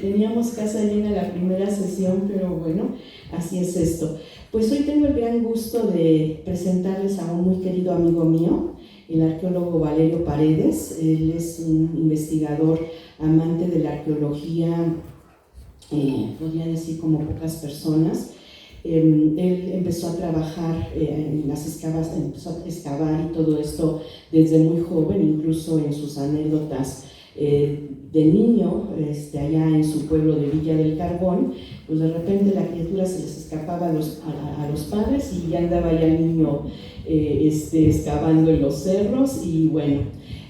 Teníamos casa llena la primera sesión, pero bueno, así es esto. Pues hoy tengo el gran gusto de presentarles a un muy querido amigo mío, el arqueólogo Valerio Paredes. Él es un investigador amante de la arqueología, podría decir como pocas personas. Él empezó a trabajar empezó a excavar y todo esto desde muy joven, incluso en sus anécdotas de niño, allá en su pueblo de Villa del Carbón, pues de repente la criatura se les escapaba a los padres y ya andaba ya el niño excavando en los cerros. Y bueno,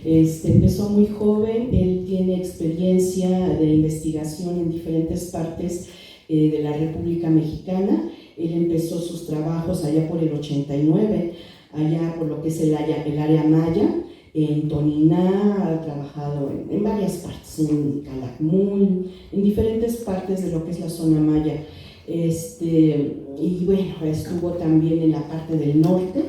empezó muy joven. Él tiene experiencia de investigación en diferentes partes de la República Mexicana. Él empezó sus trabajos allá por el 89, allá por lo que es el área maya, en Toniná. Ha trabajado en varias partes, en Calakmul, en diferentes partes de lo que es la zona maya. Y bueno, estuvo también en la parte del norte,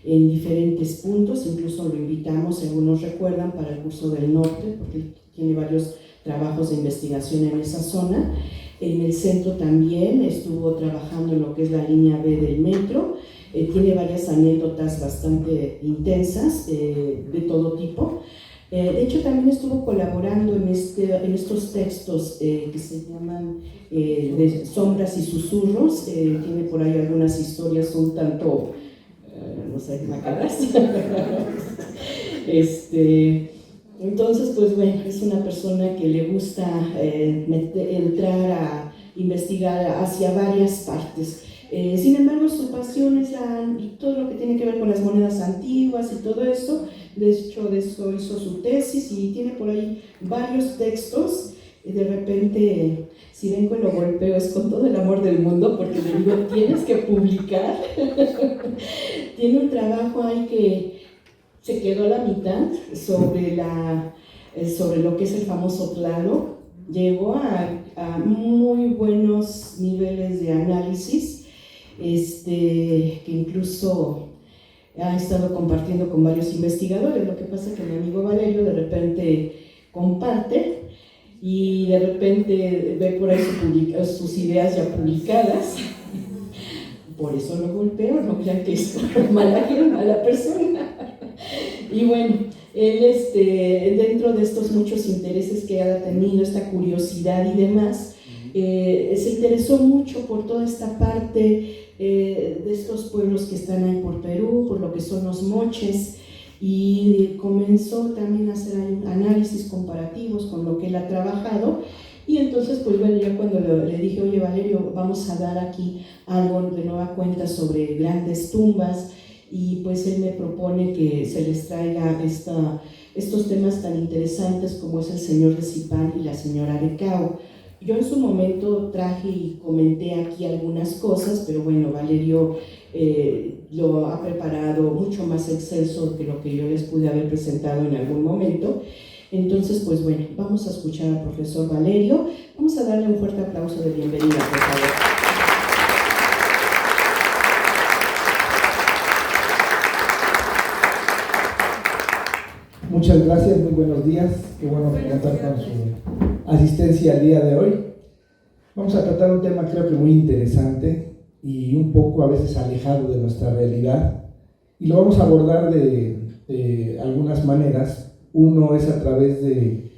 en diferentes puntos. Incluso lo invitamos, según nos recuerdan, para el curso del norte, porque tiene varios trabajos de investigación en esa zona. En el centro también estuvo trabajando en lo que es la línea B del metro. Tiene varias anécdotas bastante intensas, de todo tipo. De hecho, también estuvo colaborando en estos textos que se llaman de sombras y susurros. Tiene por ahí algunas historias un tanto, no sé, macabras. Entonces, pues bueno, es una persona que le gusta entrar a investigar hacia varias partes. Sin embargo, su pasión es todo lo que tiene que ver con las monedas antiguas y todo eso. De hecho, de eso hizo su tesis y tiene por ahí varios textos. De repente, si ven que lo golpeo, es con todo el amor del mundo, porque le digo, tienes que publicar. Tiene un trabajo ahí que se quedó a la mitad sobre lo que es el famoso Tlaloc. Llegó a muy buenos niveles de análisis, que incluso ha estado compartiendo con varios investigadores. Lo que pasa es que mi amigo Valerio de repente comparte y de repente ve por ahí sus ideas ya publicadas. Por eso lo golpeo, no crean que es mala persona. Y bueno, él dentro de estos muchos intereses que ha tenido, esta curiosidad y demás, se interesó mucho por toda esta parte de estos pueblos que están ahí por Perú, por lo que son los moches, y comenzó también a hacer análisis comparativos con lo que él ha trabajado. Y entonces, pues bueno, ya cuando le dije, oye Valerio, vamos a dar aquí algo de nueva cuenta sobre grandes tumbas, y pues él me propone que se les traiga estos temas tan interesantes como es el señor de Zipán y la señora Arecao. Yo en su momento traje y comenté aquí algunas cosas, pero bueno, Valerio lo ha preparado mucho más excelso que lo que yo les pude haber presentado en algún momento. Entonces, pues bueno, vamos a escuchar al profesor Valerio. Vamos a darle un fuerte aplauso de bienvenida, por favor. Muchas gracias, muy buenos días. Qué bueno contar con su asistencia el día de hoy. Vamos a tratar un tema creo que muy interesante y un poco a veces alejado de nuestra realidad, y lo vamos a abordar de algunas maneras. Uno es a través de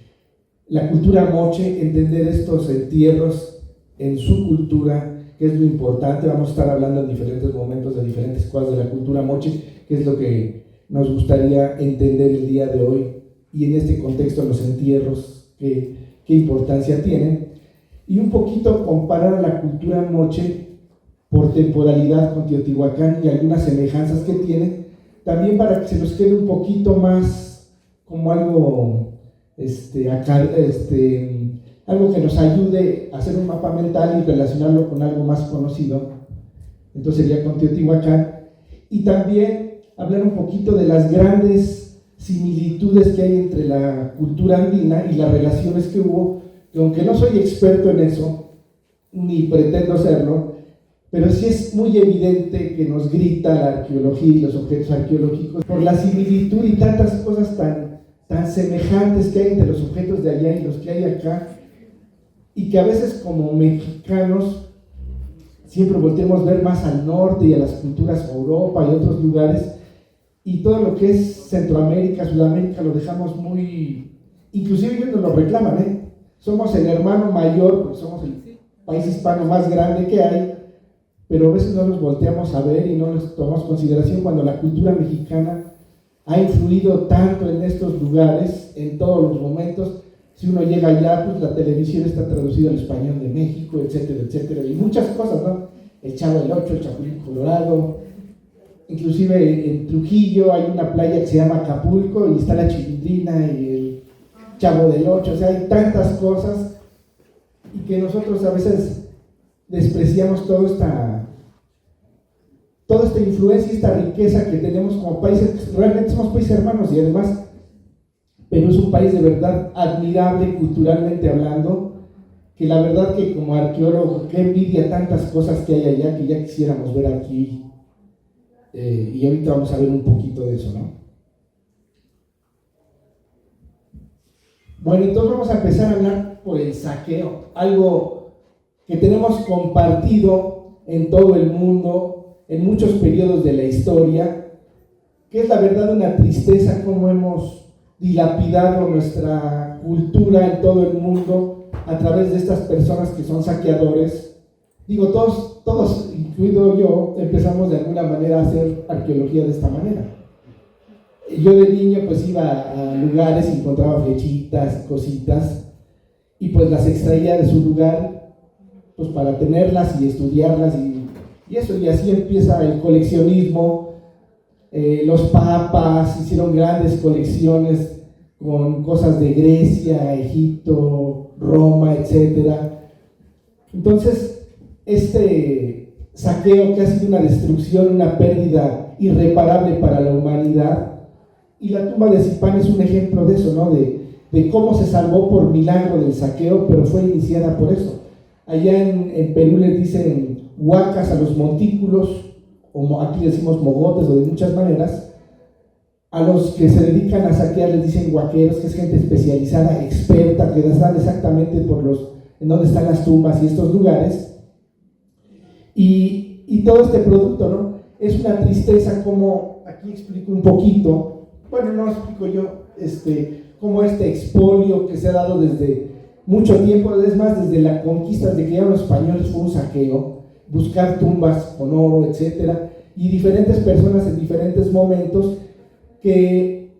la cultura moche, entender estos entierros en su cultura, que es lo importante. Vamos a estar hablando en diferentes momentos de diferentes cosas de la cultura moche, que es lo que nos gustaría entender el día de hoy, y en este contexto los entierros, qué importancia tienen, y un poquito comparar a la cultura moche por temporalidad con Teotihuacán y algunas semejanzas que tiene, también para que se nos quede un poquito más como algo, algo que nos ayude a hacer un mapa mental y relacionarlo con algo más conocido. Entonces sería con Teotihuacán, y también hablar un poquito de las grandes similitudes que hay entre la cultura andina y las relaciones que hubo, que aunque no soy experto en eso, ni pretendo serlo, pero sí es muy evidente que nos grita la arqueología y los objetos arqueológicos por la similitud y tantas cosas tan tan semejantes que hay entre los objetos de allá y los que hay acá, y que a veces como mexicanos siempre volteamos a ver más al norte y a las culturas de Europa y otros lugares, y todo lo que es Centroamérica, Sudamérica lo dejamos muy, inclusive ellos nos lo reclaman, somos el hermano mayor, porque somos el país hispano más grande que hay, pero a veces no nos volteamos a ver y no nos tomamos consideración cuando la cultura mexicana ha influido tanto en estos lugares, en todos los momentos. Si uno llega allá, pues la televisión está traducida al español de México, etcétera, etcétera, y muchas cosas, ¿no? El Chavo del Ocho, el Chapulín Colorado, inclusive en Trujillo hay una playa que se llama Acapulco y está la Chilindrina y el Chavo del Ocho, o sea, hay tantas cosas y que nosotros a veces despreciamos toda esta influencia y esta riqueza que tenemos como países. Realmente somos países hermanos y además Perú es un país de verdad admirable culturalmente hablando, que la verdad que como arqueólogo, que envidia tantas cosas que hay allá que ya quisiéramos ver aquí, y ahorita vamos a ver un poquito de eso, ¿no? Bueno, entonces vamos a empezar a hablar por el saqueo, algo que tenemos compartido en todo el mundo, en muchos periodos de la historia, que es la verdad una tristeza cómo hemos dilapidado nuestra cultura en todo el mundo a través de estas personas que son saqueadores. Digo, todos, incluido yo, empezamos de alguna manera a hacer arqueología de esta manera. Yo de niño pues iba a lugares y encontraba flechitas, cositas, y pues las extraía de su lugar pues para tenerlas y estudiarlas y eso, y así empieza el coleccionismo. Los papas hicieron grandes colecciones con cosas de Grecia, Egipto, Roma, etc. Entonces, este saqueo que ha sido una destrucción, una pérdida irreparable para la humanidad, y la tumba de Zipán es un ejemplo de eso, ¿no? De cómo se salvó por milagro del saqueo, pero fue iniciada por eso. Allá en Perú les dicen huacas a los montículos, o aquí decimos mogotes o de muchas maneras. A los que se dedican a saquear les dicen huaqueros, que es gente especializada, experta, que sabe exactamente en dónde están las tumbas y estos lugares. Y todo este producto, ¿no? Es una tristeza, como aquí explico un poquito, bueno, no explico yo, como este expolio que se ha dado desde mucho tiempo, es más, desde la conquista, desde que llegaron los españoles fue un saqueo, buscar tumbas con oro, etcétera, y diferentes personas en diferentes momentos, que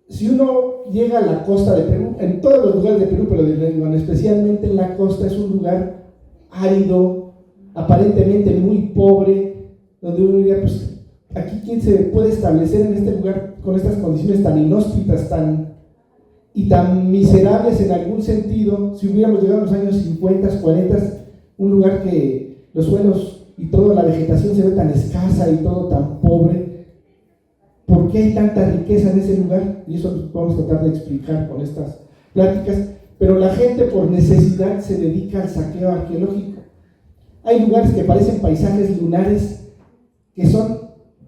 si uno llega a la costa de Perú, en todos los lugares de Perú, pero especialmente en la costa, es un lugar árido, aparentemente muy pobre, donde uno diría, pues, aquí quién se puede establecer en este lugar con estas condiciones tan inhóspitas, tan miserables en algún sentido. Si hubiéramos llegado a los años 50, 40, un lugar que los suelos y toda la vegetación se ve tan escasa y todo tan pobre, ¿por qué hay tanta riqueza en ese lugar? Y eso vamos a tratar de explicar con estas pláticas. Pero la gente por necesidad se dedica al saqueo arqueológico. Hay lugares que parecen paisajes lunares,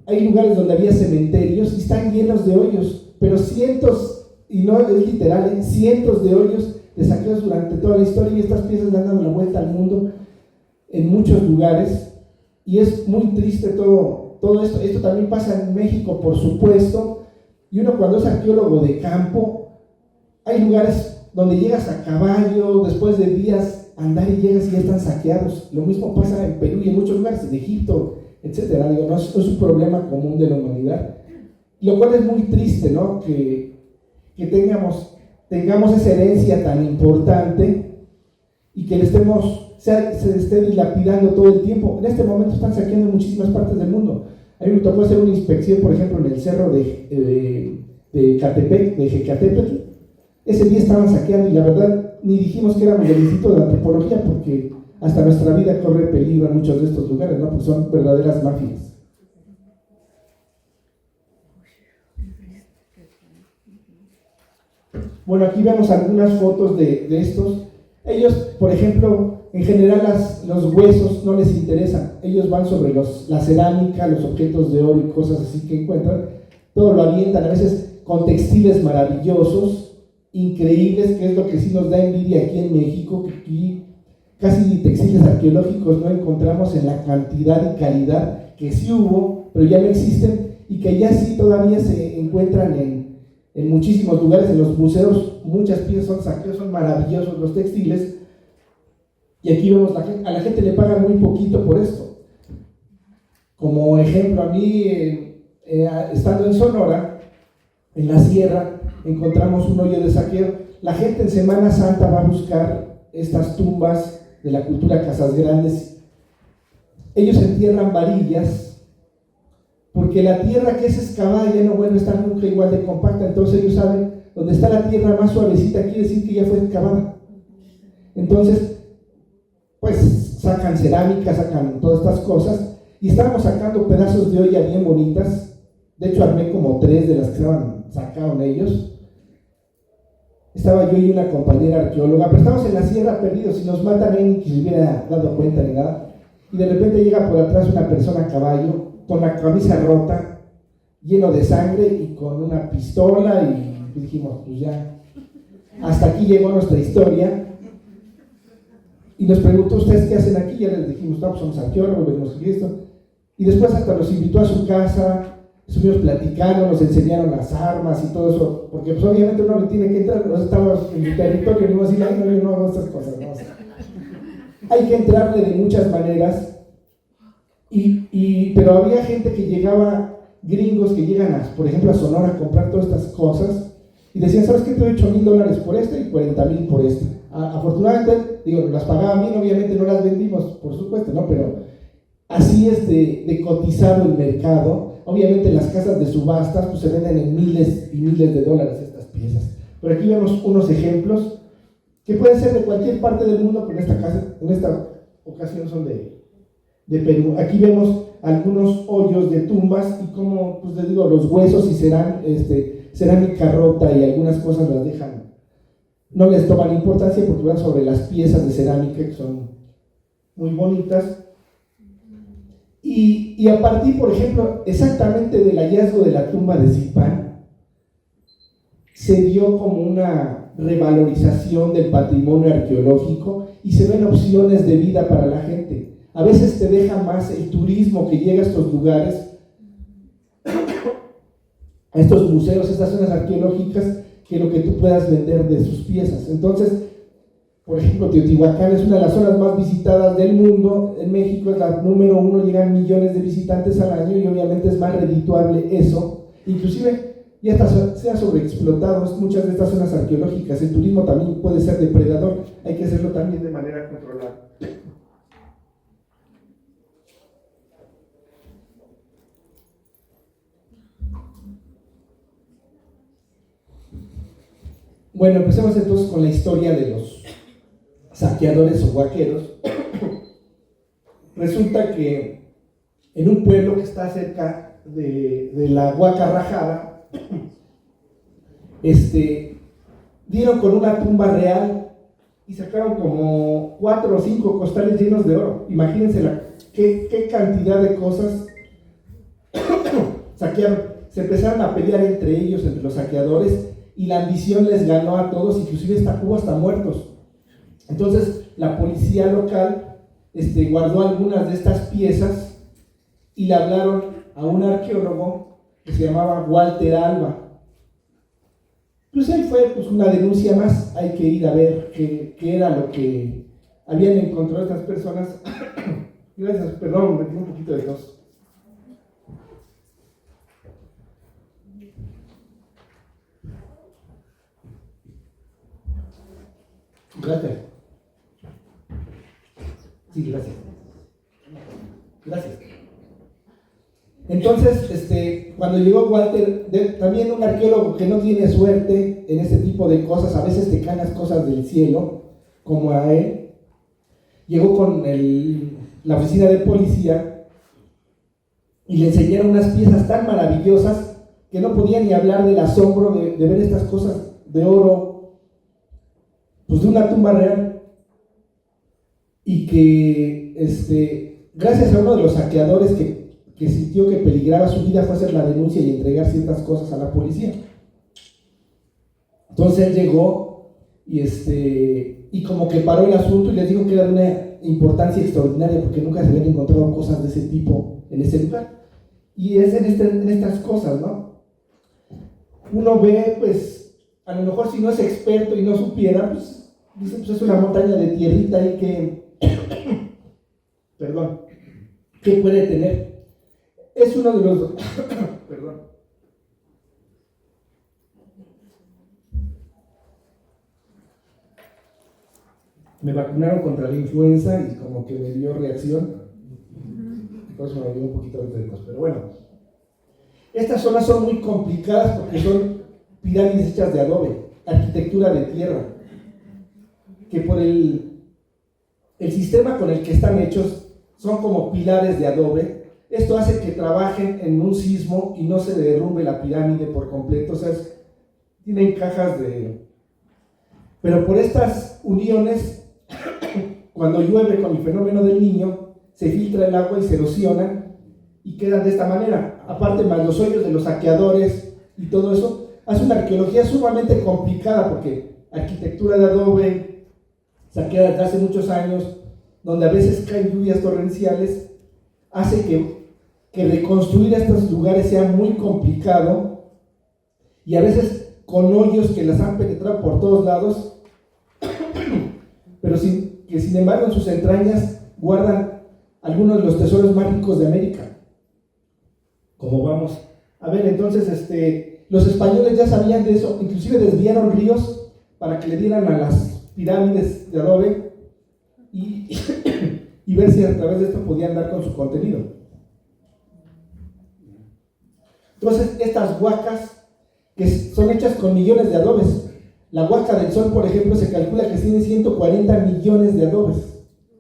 hay lugares donde había cementerios y están llenos de hoyos, pero cientos, y no es literal, cientos de hoyos de saqueos durante toda la historia, y estas piezas le han dado la vuelta al mundo en muchos lugares, y es muy triste todo esto. Esto también pasa en México, por supuesto, y uno cuando es arqueólogo de campo, hay lugares donde llegas a caballo, después de días andar y llegas y ya están saqueados. Lo mismo pasa en Perú y en muchos lugares, en Egipto, etcétera. Digo, no es un problema común de la humanidad, lo cual es muy triste, ¿no? Que tengamos esa herencia tan importante y que se esté dilapidando todo el tiempo. En este momento están saqueando en muchísimas partes del mundo. A mí me tocó hacer una inspección, por ejemplo, en el cerro de Catepec, de Jecatepetl. Ese día estaban saqueando y la verdad ni dijimos que éramos del Instituto de Antropología, porque hasta nuestra vida corre peligro en muchos de estos lugares, ¿no? Porque son verdaderas mafias. Bueno, aquí vemos algunas fotos de estos. Ellos, por ejemplo, en general los huesos no les interesan. Ellos van sobre la cerámica, los objetos de oro y cosas así que encuentran. Todo lo avientan. A veces con textiles maravillosos, increíbles, que es lo que sí nos da envidia aquí en México, que aquí casi textiles arqueológicos no encontramos en la cantidad y calidad que sí hubo, pero ya no existen, y que ya sí todavía se encuentran en muchísimos lugares, en los museos. Muchas piezas son saqueos, son maravillosos los textiles, y aquí vemos a la gente le pagan muy poquito por esto. Como ejemplo, a mí, estando en Sonora, en la sierra, encontramos un hoyo de saqueo. La gente en Semana Santa va a buscar estas tumbas de la cultura Casas Grandes. Ellos entierran varillas, porque la tierra que es excavada ya no vuelve a estar nunca igual de compacta. Entonces ellos saben, donde está la tierra más suavecita quiere decir que ya fue excavada. Entonces, pues sacan cerámica, sacan todas estas cosas, y estábamos sacando pedazos de olla bien bonitas. De hecho armé como 3 de las que sacaron ellos. Estaba yo y una compañera arqueóloga, pero estamos en la sierra perdidos, y nos matan ahí, ni que se hubiera dado cuenta ni nada, y de repente llega por atrás una persona a caballo, con la camisa rota, lleno de sangre y con una pistola, y dijimos, pues ya, hasta aquí llegó nuestra historia. Y nos preguntó, ¿ustedes qué hacen aquí? Ya les dijimos, no, pues somos arqueólogos, venimos aquí esto. Y después hasta nos invitó a su casa, estuvimos platicando, nos enseñaron las armas y todo eso, porque pues obviamente uno no tiene que entrar, nosotros estamos en el territorio, y no decir, ay, no, yo no hago estas cosas, no. Hay que entrarle de muchas maneras, pero había gente que llegaba, gringos que llegan, por ejemplo, a Sonora a comprar todas estas cosas, y decían, ¿sabes qué? Te doy $8,000 por esta y 40,000 por esta. Afortunadamente, digo, las pagaban bien, obviamente no las vendimos, por supuesto, ¿no? Pero así es de cotizado el mercado. Obviamente las casas de subastas pues se venden en miles y miles de dólares estas piezas. Pero aquí vemos unos ejemplos que pueden ser de cualquier parte del mundo, pero en esta ocasión son de Perú. Aquí vemos algunos hoyos de tumbas y como, pues les digo, los huesos y cerámica rota y algunas cosas las dejan, no les toman importancia porque van sobre las piezas de cerámica que son muy bonitas. Y a partir, por ejemplo, exactamente del hallazgo de la tumba de Zipán, se dio como una revalorización del patrimonio arqueológico y se ven opciones de vida para la gente. A veces te deja más el turismo que llega a estos lugares, a estos museos, estas zonas arqueológicas, que lo que tú puedas vender de sus piezas. Entonces, por ejemplo, Teotihuacán es una de las zonas más visitadas del mundo. En México es la número 1, llegan millones de visitantes al año, y obviamente es más redituable eso. Inclusive ya se ha sobreexplotado muchas de estas zonas arqueológicas. El turismo también puede ser depredador, hay que hacerlo también de manera controlada. Bueno, empecemos entonces con la historia de los saqueadores o huaqueros. Resulta que en un pueblo que está cerca de la Huaca Rajada, dieron con una tumba real y sacaron como 4 o 5 costales llenos de oro. Imagínense qué cantidad de cosas saquearon. Se empezaron a pelear entre ellos, entre los saqueadores, y la ambición les ganó a todos, inclusive hubo hasta muertos. Entonces la policía local guardó algunas de estas piezas y le hablaron a un arqueólogo que se llamaba Walter Alba. Pues ahí fue una denuncia más. Hay que ir a ver qué era lo que habían encontrado estas personas. Gracias, perdón, me tengo un poquito de tos. Gracias. Sí, gracias. Gracias. Entonces, cuando llegó Walter, también un arqueólogo que no tiene suerte en este tipo de cosas, a veces te caen las cosas del cielo, como a él, llegó con la oficina de policía y le enseñaron unas piezas tan maravillosas que no podía ni hablar del asombro de ver estas cosas de oro, pues de una tumba real. Y que gracias a uno de los saqueadores que sintió que peligraba su vida, fue a hacer la denuncia y entregar ciertas cosas a la policía. Entonces él llegó y como que paró el asunto y les dijo que era de una importancia extraordinaria porque nunca se habían encontrado cosas de ese tipo en ese lugar. Y es en estas cosas, ¿no? Uno ve, pues, a lo mejor si no es experto y no supiera, pues, dice, pues es una montaña de tierrita ahí que, perdón, que puede tener. Es uno de los, perdón. Me vacunaron contra la influenza y como que me dio reacción. Por eso me dio un poquito de tos. Pero bueno, estas zonas son muy complicadas porque son pirámides hechas de adobe, arquitectura de tierra, que por el sistema con el que están hechos son como pilares de adobe. Esto hace que trabajen en un sismo y no se derrumbe la pirámide por completo. O sea, tienen cajas de... Pero por estas uniones, cuando llueve con el fenómeno del Niño, se filtra el agua y se erosiona y quedan de esta manera. Aparte, más los hoyos de los saqueadores y todo eso, hace una arqueología sumamente complicada porque arquitectura de adobe, saqueada desde hace muchos años, donde a veces caen lluvias torrenciales, hace que reconstruir estos lugares sea muy complicado y a veces con hoyos que las han penetrado por todos lados, pero que sin embargo en sus entrañas guardan algunos de los tesoros más ricos de América. Como vamos a ver, entonces los españoles ya sabían de eso, inclusive desviaron ríos para que le dieran a las pirámides de adobe y ver si a través de esto podían dar con su contenido. Entonces estas huacas que son hechas con millones de adobes, la Huaca del Sol, por ejemplo, se calcula que tiene 140 millones de adobes.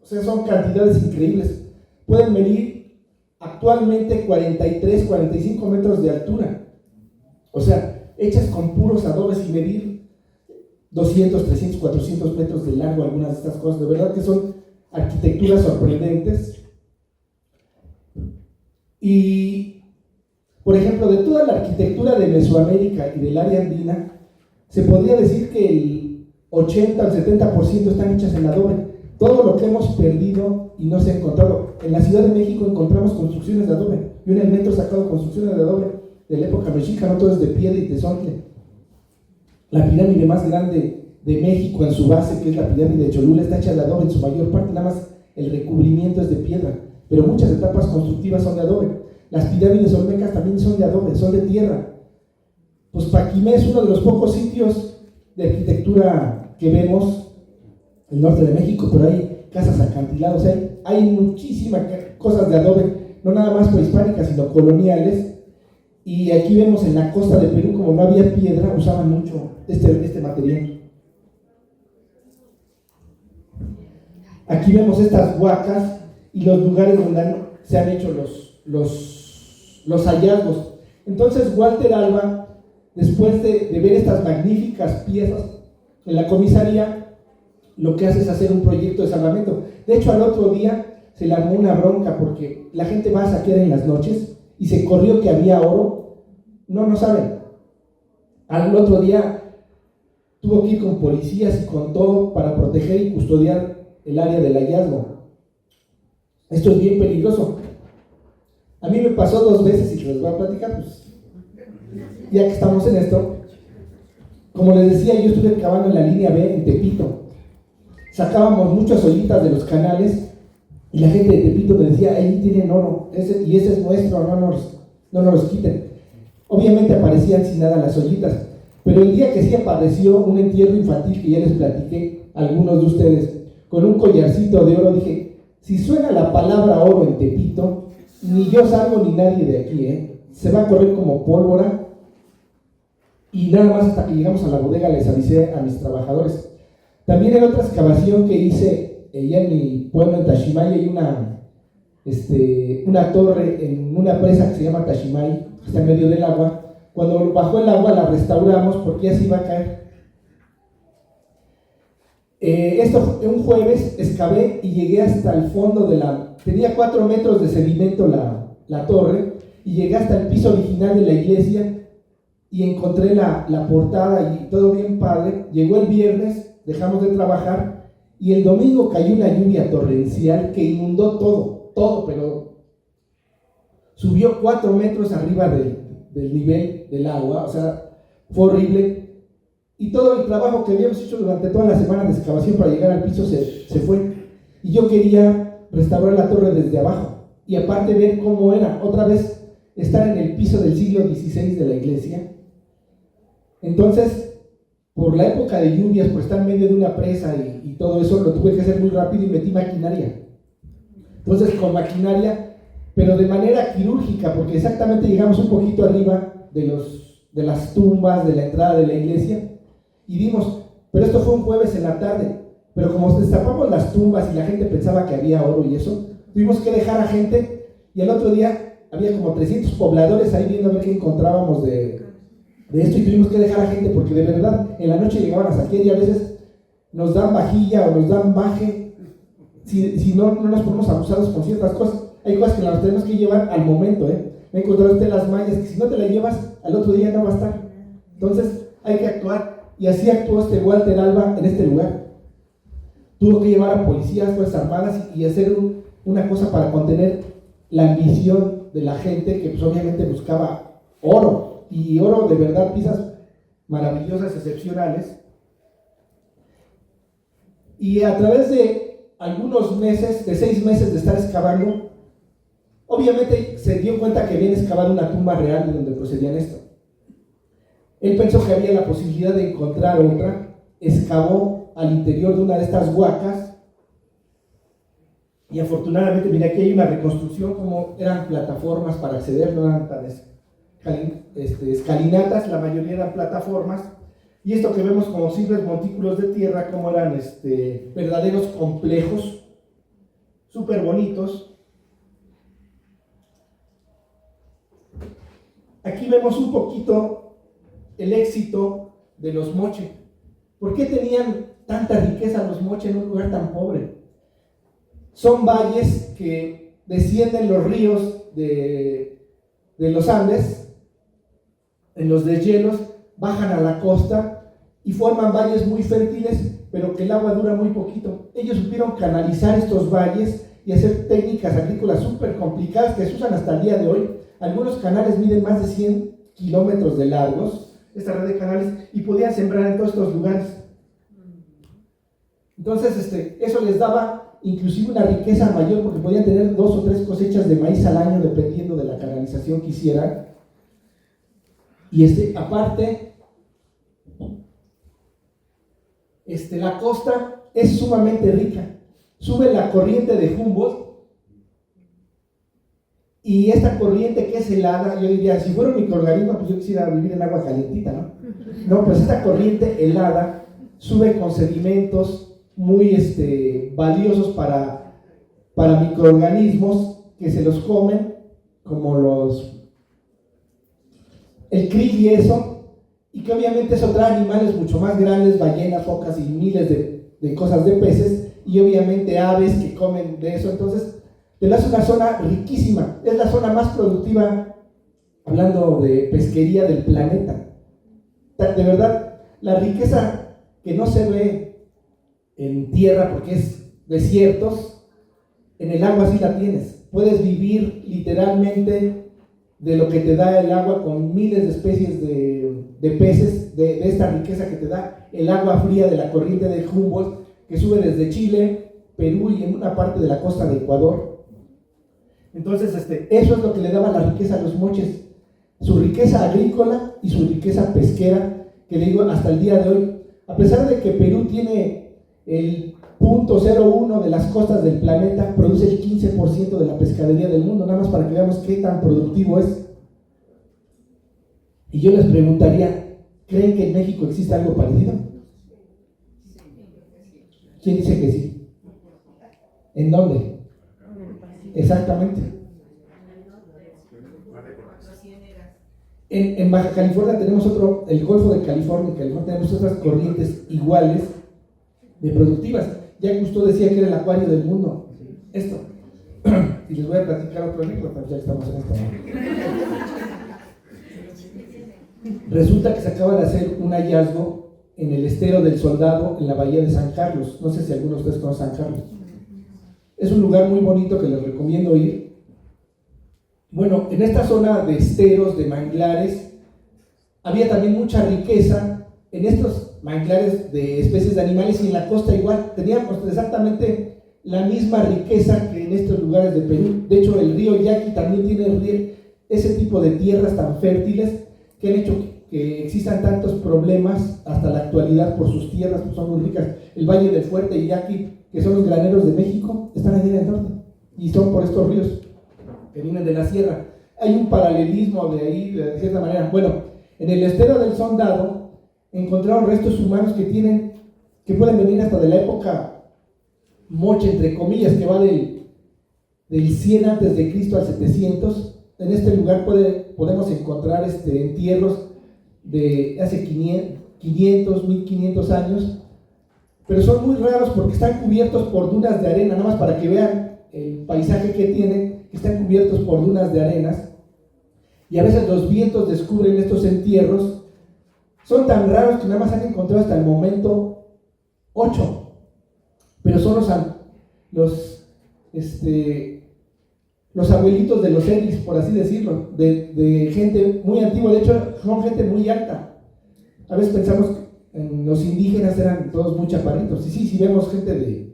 O sea, son cantidades increíbles. Pueden medir actualmente 43, 45 metros de altura. O sea, hechas con puros adobes y medir 200, 300, 400 metros de largo algunas de estas cosas. De verdad que son arquitecturas sorprendentes. Y, por ejemplo, de toda la arquitectura de Mesoamérica y del área andina, se podría decir que el 80 al 70% están hechas en adobe. Todo lo que hemos perdido y no se ha encontrado. En la Ciudad de México encontramos construcciones de adobe y un elemento sacado de construcciones de adobe de la época mexica, no todo es de piedra y tezontle. La pirámide más grande de México en su base, que es la pirámide de Cholula, está hecha de adobe en su mayor parte, nada más el recubrimiento es de piedra, pero muchas etapas constructivas son de adobe. Las pirámides olmecas también son de adobe, son de tierra. Pues Paquimé es uno de los pocos sitios de arquitectura que vemos en el norte de México, pero hay casas acantiladas, hay muchísimas cosas de adobe, no nada más prehispánicas, sino coloniales. Y aquí vemos en la costa de Perú, como no había piedra, usaban mucho este material. Aquí vemos estas huacas y los lugares donde se han hecho los hallazgos. Entonces Walter Alba, después de ver estas magníficas piezas en la comisaría, lo que hace es hacer un proyecto de salvamento. De hecho, al otro día se le armó una bronca porque la gente va a saquear en las noches y se corrió que había oro. No saben. Al otro día tuvo que ir con policías y con todo para proteger y custodiar el área del hallazgo. Esto es bien peligroso. A mí me pasó 2 veces y les voy a platicar, pues, ya que estamos en esto. Como les decía, yo estuve cavando en la línea B en Tepito. Sacábamos muchas ollitas de los canales y la gente de Tepito me decía, ahí tienen oro, y ese es nuestro, no nos los quiten. Obviamente aparecían sin nada las ollitas, pero el día que sí apareció un entierro infantil que ya les platiqué a algunos de ustedes, con un collarcito de oro, dije, si suena la palabra oro en Tepito, ni yo salgo ni nadie de aquí, se va a correr como pólvora. Y nada más hasta que llegamos a la bodega les avisé a mis trabajadores. También en otra excavación que hice ya en mi pueblo, en Tashimay, hay una torre en una presa que se llama Tashimay, está en medio del agua. Cuando bajó el agua la restauramos porque ya se iba a caer. Un jueves excavé y llegué hasta el fondo tenía 4 metros de sedimento la torre, y llegué hasta el piso original de la iglesia. y encontré la portada y todo bien padre. Llegó el viernes, dejamos de trabajar y el domingo cayó una lluvia torrencial que inundó todo, pero subió 4 metros arriba del nivel del agua, o sea, fue horrible. Y todo el trabajo que habíamos hecho durante toda la semana de excavación para llegar al piso se fue. Y yo quería restaurar la torre desde abajo y aparte ver cómo era, otra vez estar en el piso del siglo XVI de la iglesia. Entonces, por la época de lluvias, por estar en medio de una presa y todo eso, lo tuve que hacer muy rápido y metí maquinaria. Entonces, con maquinaria, pero de manera quirúrgica, porque exactamente llegamos un poquito arriba de las tumbas, de la entrada de la iglesia, y vimos, pero esto fue un jueves en la tarde, pero como destapamos las tumbas y la gente pensaba que había oro y eso, tuvimos que dejar a gente, y al otro día había como 300 pobladores ahí viendo a ver qué encontrábamos de esto, y tuvimos que dejar a gente porque de verdad en la noche llegaban a saquear y a veces nos dan vajilla o nos dan baje si no nos ponemos abusados con ciertas cosas. Hay cosas que las tenemos que llevar al momento, me he encontrado usted las mallas que si no te las llevas al otro día no va a estar. Entonces hay que actuar, y así actuó Walter Alba en este lugar. Tuvo que llevar a policías, fuerzas armadas y hacer una cosa para contener la ambición de la gente que pues obviamente buscaba oro, y oro de verdad, piezas maravillosas, excepcionales. Y a través de algunos meses, de 6 meses de estar excavando, obviamente se dio cuenta que habían excavado una tumba real de donde procedían esto. Él pensó que había la posibilidad de encontrar otra, excavó al interior de una de estas huacas, y afortunadamente, mira, aquí hay una reconstrucción, como eran plataformas para acceder, no eran tan escalinatas, la mayoría eran plataformas, y esto que vemos como simples montículos de tierra, como eran verdaderos complejos, súper bonitos. Aquí vemos un poquito el éxito de los Moche. ¿Por qué tenían tanta riqueza los Moche en un lugar tan pobre? Son valles que descienden los ríos de los Andes, en los deshielos, bajan a la costa y forman valles muy fértiles, pero que el agua dura muy poquito. Ellos supieron canalizar estos valles y hacer técnicas agrícolas súper complicadas que se usan hasta el día de hoy. Algunos canales miden más de 100 kilómetros de largos, esta red de canales, y podían sembrar en todos estos lugares. Entonces, eso les daba inclusive una riqueza mayor, porque podían tener 2 o 3 cosechas de maíz al año, dependiendo de la canalización que hicieran. Y aparte, la costa es sumamente rica. Sube la corriente de Humboldt, y esta corriente que es helada, yo diría, si fuera un microorganismo, pues yo quisiera vivir en agua calientita, ¿no? No, pues esta corriente helada sube con sedimentos muy valiosos para microorganismos que se los comen, como el krill y eso, y que obviamente eso trae animales mucho más grandes, ballenas, focas y miles de cosas de peces, y obviamente aves que comen de eso. Entonces es una zona riquísima, es la zona más productiva, hablando de pesquería, del planeta. De verdad, la riqueza que no se ve en tierra porque es desiertos, en el agua sí la tienes. Puedes vivir literalmente de lo que te da el agua, con miles de especies de peces, de esta riqueza que te da el agua fría de la corriente de Humboldt, que sube desde Chile, Perú y en una parte de la costa de Ecuador. Entonces, eso es lo que le daba la riqueza a los Moches, su riqueza agrícola y su riqueza pesquera, que le digo hasta el día de hoy. A pesar de que Perú tiene el 0.01 de las costas del planeta, produce el 15% de la pescadería del mundo, nada más para que veamos qué tan productivo es. Y yo les preguntaría, ¿creen que en México existe algo parecido? ¿Quién dice que sí? ¿En dónde? Exactamente. En Baja California tenemos el Golfo de California. En California tenemos otras corrientes iguales de productivas. Ya Gusto decía que era el acuario del mundo. Esto. Y les voy a platicar otro anécdota, ya estamos en esto, ¿no? Resulta que se acaba de hacer un hallazgo en el estero del Soldado, en la bahía de San Carlos. No sé si alguno de ustedes conoce San Carlos. Es un lugar muy bonito que les recomiendo ir. Bueno, en esta zona de esteros, de manglares, había también mucha riqueza en estos manglares de especies de animales, y en la costa igual. Teníamos exactamente la misma riqueza que en estos lugares de Perú. De hecho, el río Yaqui también tiene ese tipo de tierras tan fértiles que han hecho que existan tantos problemas hasta la actualidad por sus tierras, pues son muy ricas. El Valle del Fuerte y Yaqui, que son los graneros de México, están allá en el norte, y son por estos ríos que vienen de la sierra. Hay un paralelismo de ahí, de cierta manera. Bueno, en el estero del Soldado encontraron restos humanos que pueden venir hasta de la época moche, entre comillas, que va del 100 antes de Cristo al 700. En este lugar podemos encontrar entierros de hace 500, 1500 años, pero son muy raros porque están cubiertos por dunas de arena, nada más para que vean el paisaje que tienen. Están cubiertos por dunas de arenas, y a veces los vientos descubren estos entierros. Son tan raros que nada más han encontrado hasta el momento 8, pero son los abuelitos de los Ellis, por así decirlo, de gente muy antigua. De hecho, son gente muy alta. A veces pensamos que los indígenas eran todos muy chaparritos, y sí, si vemos gente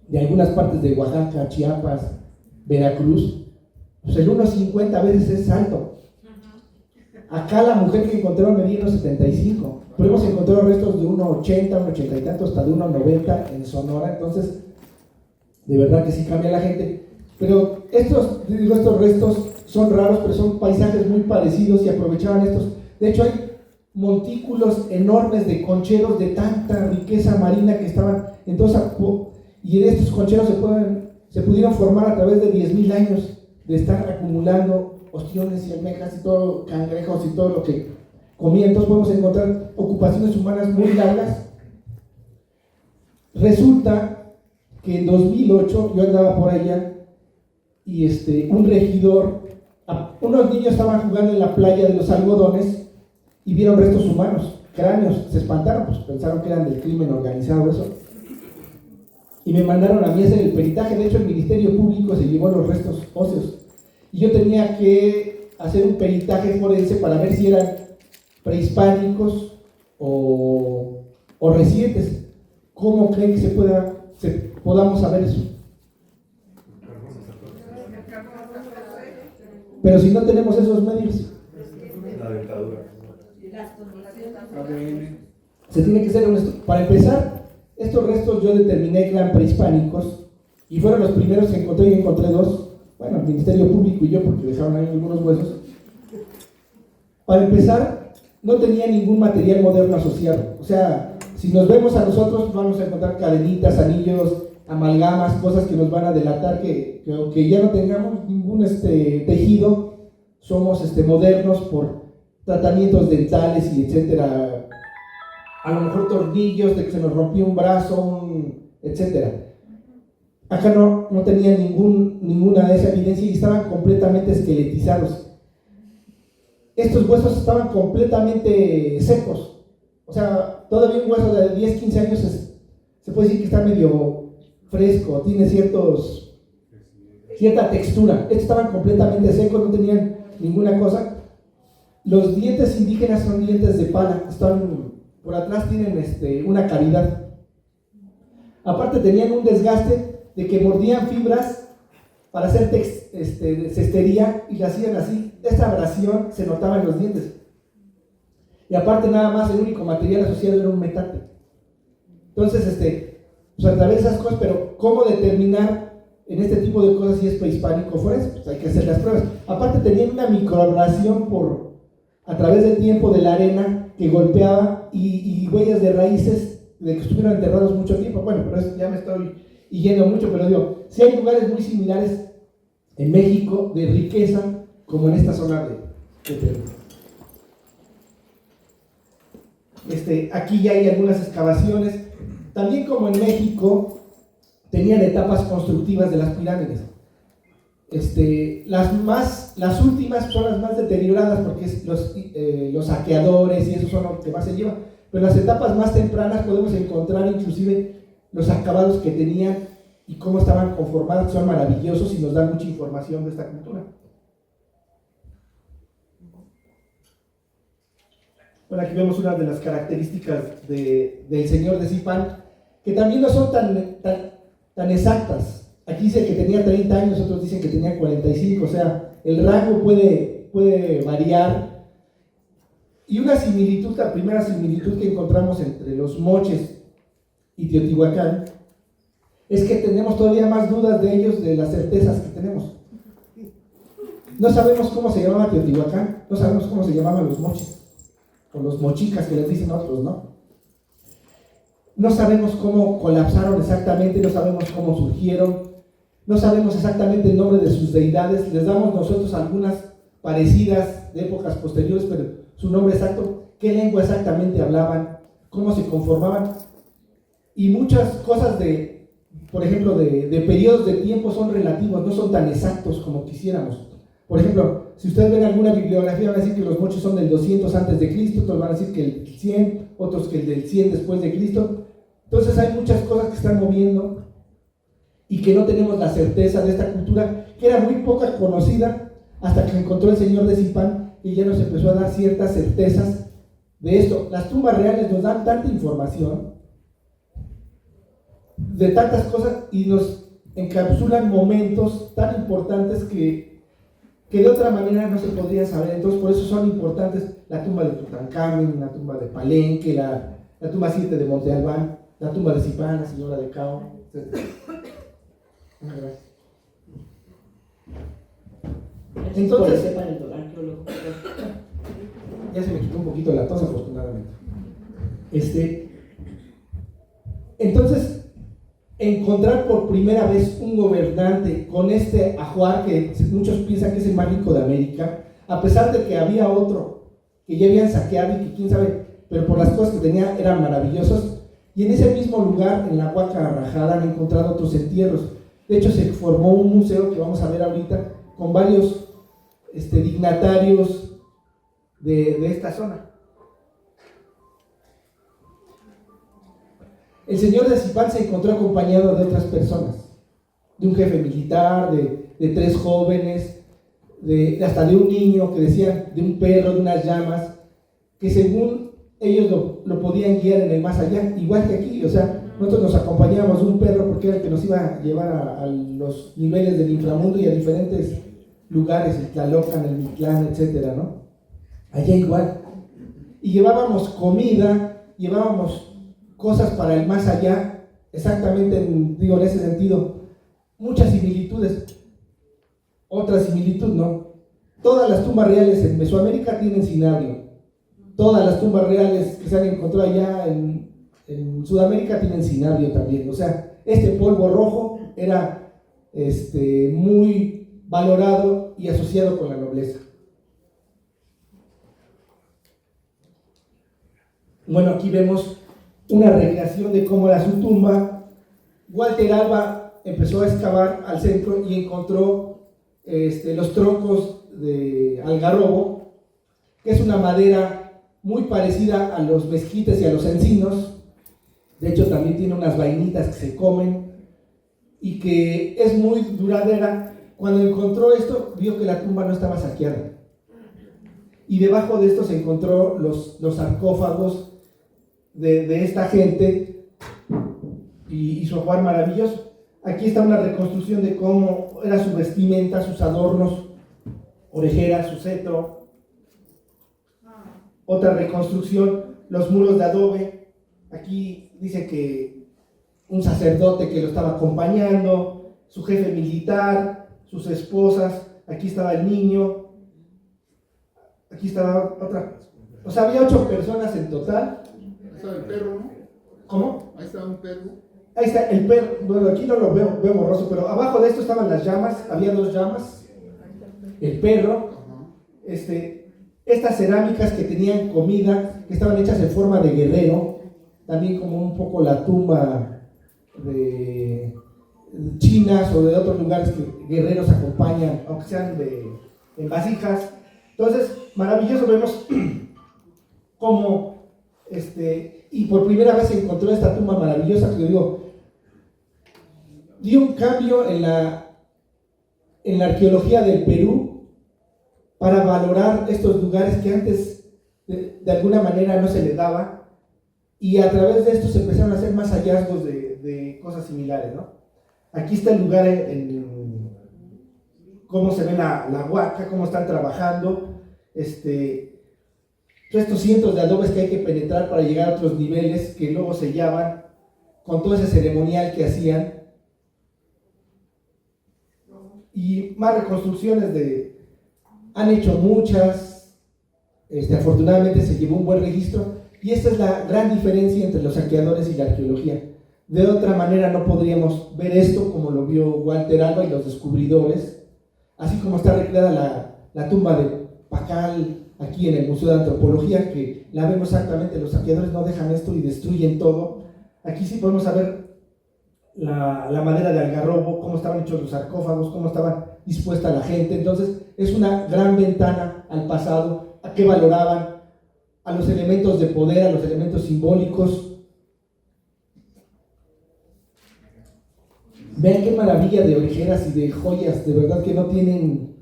de algunas partes de Oaxaca, Chiapas, Veracruz, pues el 1.50 a veces es alto. Acá la mujer que encontraron medía 1.75, pero hemos encontrado restos de 1.80, 1.80 y tanto, hasta de 1.90 en Sonora. Entonces, de verdad que sí cambia la gente. Pero estos restos son raros, pero son paisajes muy parecidos, y aprovechaban estos. De hecho, hay montículos enormes de concheros de tanta riqueza marina que estaban. Entonces, y en estos concheros se pudieron formar a través de 10.000 años de estar acumulando ostiones y almejas y todo, cangrejos y todo lo que comían. Entonces podemos encontrar ocupaciones humanas muy largas. Resulta que en 2008 yo andaba por allá, y un regidor, unos niños estaban jugando en la playa de los algodones y vieron restos humanos, cráneos. Se espantaron, pues pensaron que eran del crimen organizado, eso, y me mandaron a mí a hacer el peritaje. De hecho, el Ministerio Público se llevó los restos óseos, y yo tenía que hacer un peritaje forense para ver si eran prehispánicos o recientes. ¿Cómo creen que podamos saber eso? Pero si no tenemos esos medios, la dentadura, se tiene que ser honesto. Para empezar, estos restos yo determiné que eran prehispánicos, y fueron los primeros que encontré. Yo encontré 2, bueno, el Ministerio Público y yo, porque dejaron ahí algunos huesos. Para empezar, no tenía ningún material moderno asociado. O sea, si nos vemos a nosotros, vamos a encontrar cadenitas, anillos, amalgamas, cosas que nos van a delatar que aunque ya no tengamos ningún tejido, somos modernos por tratamientos dentales y etcétera. A lo mejor tornillos de que se nos rompió un brazo, etcétera. Acá no tenían ninguna de esa evidencia, y estaban completamente esqueletizados. Estos huesos estaban completamente secos. O sea, todavía un hueso de 10, 15 años se puede decir que está medio fresco, tiene cierta textura. Estos estaban completamente secos, no tenían ninguna cosa. Los dientes indígenas son dientes de pala, están por atrás, tienen una cavidad. Aparte tenían un desgaste de que mordían fibras para hacer cestería, y la hacían así. Esta abrasión se notaba en los dientes. Y aparte, nada más, el único material asociado era un metate. Entonces, pues a través de esas cosas. Pero ¿cómo determinar en este tipo de cosas si es prehispánico o forense? Pues hay que hacer las pruebas. Aparte, tenían una microabrasión a través del tiempo de la arena que golpeaba, y huellas de raíces de que estuvieron enterrados mucho tiempo. Bueno, pero eso ya me estoy yendo mucho, pero digo, sí hay lugares muy similares en México de riqueza, como en esta zona de Perú. Aquí ya hay algunas excavaciones. También, como en México, tenían etapas constructivas de las pirámides. Las últimas son las más deterioradas porque los saqueadores y eso son los que más se llevan, pero en las etapas más tempranas podemos encontrar inclusive los acabados que tenían y cómo estaban conformados, que son maravillosos y nos dan mucha información de esta cultura. Bueno, aquí vemos una de las características del señor de Zipán, que también no son tan exactas. Aquí dice que tenía 30 años, otros dicen que tenía 45, o sea, el rango puede variar. Y una similitud, la primera similitud que encontramos entre los moches y Teotihuacán, es que tenemos todavía más dudas de ellos de las certezas que tenemos. No sabemos cómo se llamaba Teotihuacán, no sabemos cómo se llamaban los moches, o los mochicas que les dicen otros, ¿no? No sabemos cómo colapsaron exactamente, no sabemos cómo surgieron, no sabemos exactamente el nombre de sus deidades, les damos nosotros algunas parecidas de épocas posteriores, pero su nombre exacto, qué lengua exactamente hablaban, cómo se conformaban, y muchas cosas por ejemplo, de periodos de tiempo son relativos, no son tan exactos como quisiéramos. Por ejemplo, si ustedes ven alguna bibliografía, van a decir que los moches son del 200 antes de Cristo, otros van a decir que el 100, otros que el del 100 después de Cristo. Entonces hay muchas cosas que están moviendo y que no tenemos la certeza de esta cultura, que era muy poca conocida hasta que encontró el señor de Zipán y ya nos empezó a dar ciertas certezas de esto. Las tumbas reales nos dan tanta información de tantas cosas y nos encapsulan momentos tan importantes que de otra manera no se podría saber. Entonces por eso son importantes la tumba de Tutankamón, la tumba de Palenque, la tumba 7 de Monte Albán, la tumba de Zipán, la señora de Cao, etc. Gracias. Entonces, ya se me quitó un poquito la tos, afortunadamente. Entonces, encontrar por primera vez un gobernante con este ajuar que muchos piensan que es el más rico de América, a pesar de que había otro que ya habían saqueado y que quién sabe, pero por las cosas que tenía eran maravillosos, y en ese mismo lugar, en la Huaca Rajada, han encontrado otros entierros. De hecho, se formó un museo que vamos a ver ahorita con varios dignatarios de esta zona. El señor de Zipán se encontró acompañado de otras personas, de un jefe militar, de 3 jóvenes, hasta de un niño, que decían, de un perro, de unas llamas, que según ellos lo podían guiar en el más allá, igual que aquí. O sea, nosotros nos acompañábamos de un perro porque era el que nos iba a llevar a los niveles del inframundo y a diferentes lugares, el Tlalocan, el Mictlán, etcétera, ¿no? Allá igual. Y llevábamos comida, llevábamos cosas para el más allá, exactamente en ese sentido. Muchas similitudes. Otra similitud, ¿no? Todas las tumbas reales en Mesoamérica tienen cinabrio. Todas las tumbas reales que se han encontrado allá en Sudamérica tienen cinabrio también. O sea, este polvo rojo era muy valorado y asociado con la nobleza. Bueno, aquí vemos una recreación de cómo era su tumba. Walter Alba empezó a excavar al centro y encontró los troncos de algarrobo, que es una madera muy parecida a los mezquites y a los encinos. De hecho, también tiene unas vainitas que se comen y que es muy duradera. Cuando encontró esto, vio que la tumba no estaba saqueada. Y debajo de esto se encontró los sarcófagos de esta gente y su ajuar maravilloso. Aquí está una reconstrucción de cómo era su vestimenta, sus adornos, orejeras, su cetro. Otra reconstrucción, los muros de adobe. Aquí dice que un sacerdote que lo estaba acompañando, su jefe militar, sus esposas. Aquí estaba el niño. Aquí estaba otra. O sea, había 8 personas en total. Ahí estaba el perro, ¿no? ¿Cómo? Ahí estaba un perro. Ahí está el perro. Bueno, aquí no lo veo borroso, pero abajo de esto estaban las llamas. Había 2 llamas. El perro. Estas cerámicas que tenían comida, que estaban hechas en forma de guerrero, también como un poco la tumba chinas o de otros lugares que guerreros acompañan, aunque sean en vasijas. Entonces, maravilloso, vemos cómo, y por primera vez se encontró esta tumba maravillosa, que yo digo, dio un cambio en la arqueología del Perú para valorar estos lugares que antes de alguna manera no se le daba, y a través de esto se empezaron a hacer más hallazgos de cosas similares, ¿no? Aquí está el lugar en cómo se ve la huaca, cómo están trabajando, estos cientos de adobes que hay que penetrar para llegar a otros niveles que luego sellaban con todo ese ceremonial que hacían, y más reconstrucciones han hecho muchas, afortunadamente se llevó un buen registro, y esta es la gran diferencia entre los saqueadores y la arqueología. De otra manera no podríamos ver esto como lo vio Walter Alba y los descubridores, así como está recreada la tumba de Pacal aquí en el Museo de Antropología, que la vemos exactamente, los saqueadores no dejan esto y destruyen todo. Aquí sí podemos saber la madera de algarrobo, cómo estaban hechos los sarcófagos, cómo estaba dispuesta la gente. Entonces es una gran ventana al pasado, a qué valoraban, a los elementos de poder, a los elementos simbólicos. Vean qué maravilla de orejeras y de joyas, de verdad que no tienen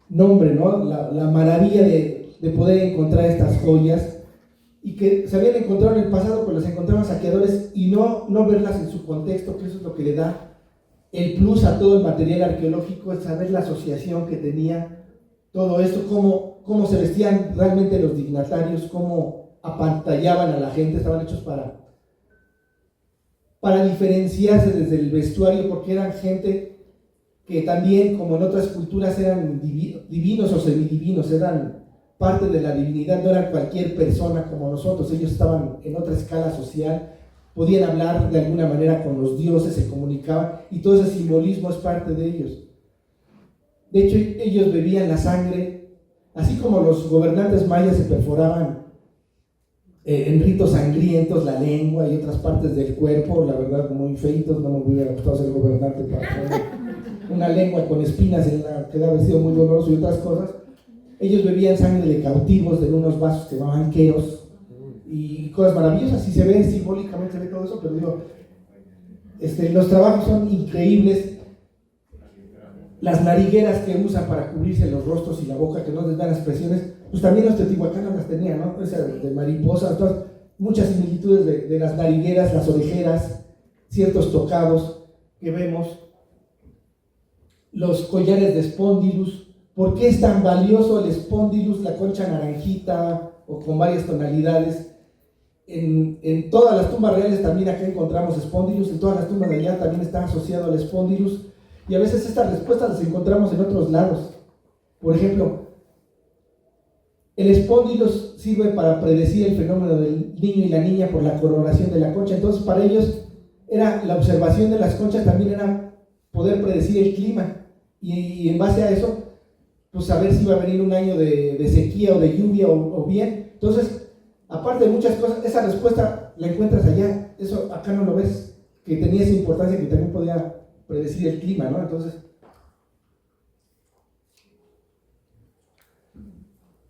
nombre, ¿no? La maravilla de poder encontrar estas joyas, y que se habían encontrado en el pasado, pues las encontraban saqueadores, y no verlas en su contexto, que eso es lo que le da el plus a todo el material arqueológico, es saber la asociación que tenía todo esto, cómo se vestían realmente los dignatarios, cómo apantallaban a la gente, estaban hechos para diferenciarse desde el vestuario, porque eran gente que también, como en otras culturas, eran divinos o semidivinos, eran parte de la divinidad, no eran cualquier persona como nosotros, ellos estaban en otra escala social, podían hablar de alguna manera con los dioses, se comunicaban, y todo ese simbolismo es parte de ellos. De hecho, ellos bebían la sangre, así como los gobernantes mayas se perforaban en ritos sangrientos la lengua y otras partes del cuerpo, la verdad muy feitos, no me hubiera gustado ser gobernante para poner una lengua con espinas en la que debe haber sido muy doloroso y otras cosas. Ellos bebían sangre de cautivos de unos vasos que se llamaban queros y cosas maravillosas, y se ve simbólicamente, se ve todo eso, pero digo, los trabajos son increíbles. Las narigueras que usan para cubrirse los rostros y la boca, que no les dan expresiones, pues también los teotihuacanos las tenían, ¿no? Esas de mariposas, todas, muchas similitudes de las narigueras, las orejeras, ciertos tocados que vemos, los collares de espóndilus. ¿Por qué es tan valioso el espóndilus, la concha naranjita o con varias tonalidades? En todas las tumbas reales también acá encontramos espóndilus, en todas las tumbas de allá también está asociado al espóndilus, y a veces estas respuestas las encontramos en otros lados. Por ejemplo, el espóndilus sirve para predecir el fenómeno del niño y la niña por la coloración de la concha. Entonces para ellos era la observación de las conchas, también era poder predecir el clima, y en base a eso pues saber si iba a venir un año de sequía o de lluvia o bien. Entonces, aparte de muchas cosas, esa respuesta la encuentras allá, eso acá no lo ves, que tenía esa importancia, que también podía predecir el clima, ¿no? Entonces,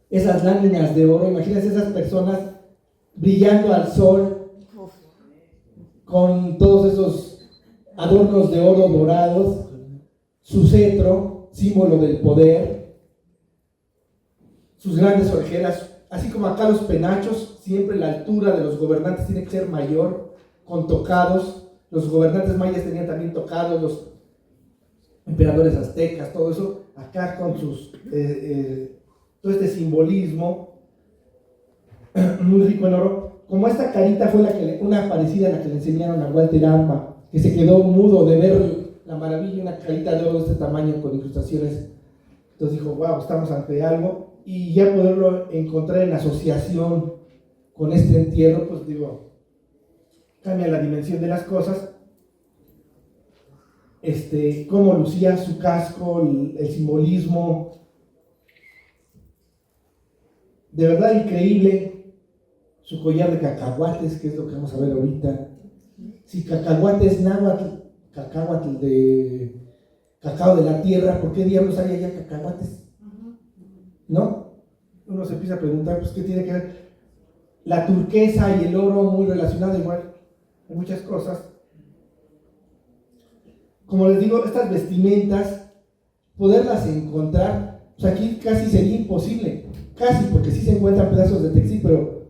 esas láminas de oro, imagínense esas personas brillando al sol con todos esos adornos de oro dorados, su cetro, símbolo del poder, sus grandes orejeras, así como acá los penachos, siempre la altura de los gobernantes tiene que ser mayor, con tocados. Los gobernantes mayas tenían también tocados, los emperadores aztecas, todo eso, acá con sus todo este simbolismo muy rico en oro. Como esta carita fue una parecida a la que le enseñaron a Walter Alba, que se quedó mudo de ver la maravilla, una carita de oro de este tamaño con incrustaciones. Entonces dijo, wow, estamos ante algo, y ya poderlo encontrar en asociación con este entierro, pues digo, cambia la dimensión de las cosas. Cómo lucía su casco, el simbolismo, de verdad increíble. Su collar de cacahuates, que es lo que vamos a ver ahorita. Si cacahuate es náhuatl, cacahuatl de cacao de la tierra, ¿por qué diablos hay allá cacahuates? ¿No? Uno se empieza a preguntar, pues, ¿qué tiene que ver? La turquesa y el oro muy relacionados igual en muchas cosas. Como les digo, estas vestimentas, poderlas encontrar, pues aquí casi sería imposible, casi, porque sí se encuentran pedazos de textil, pero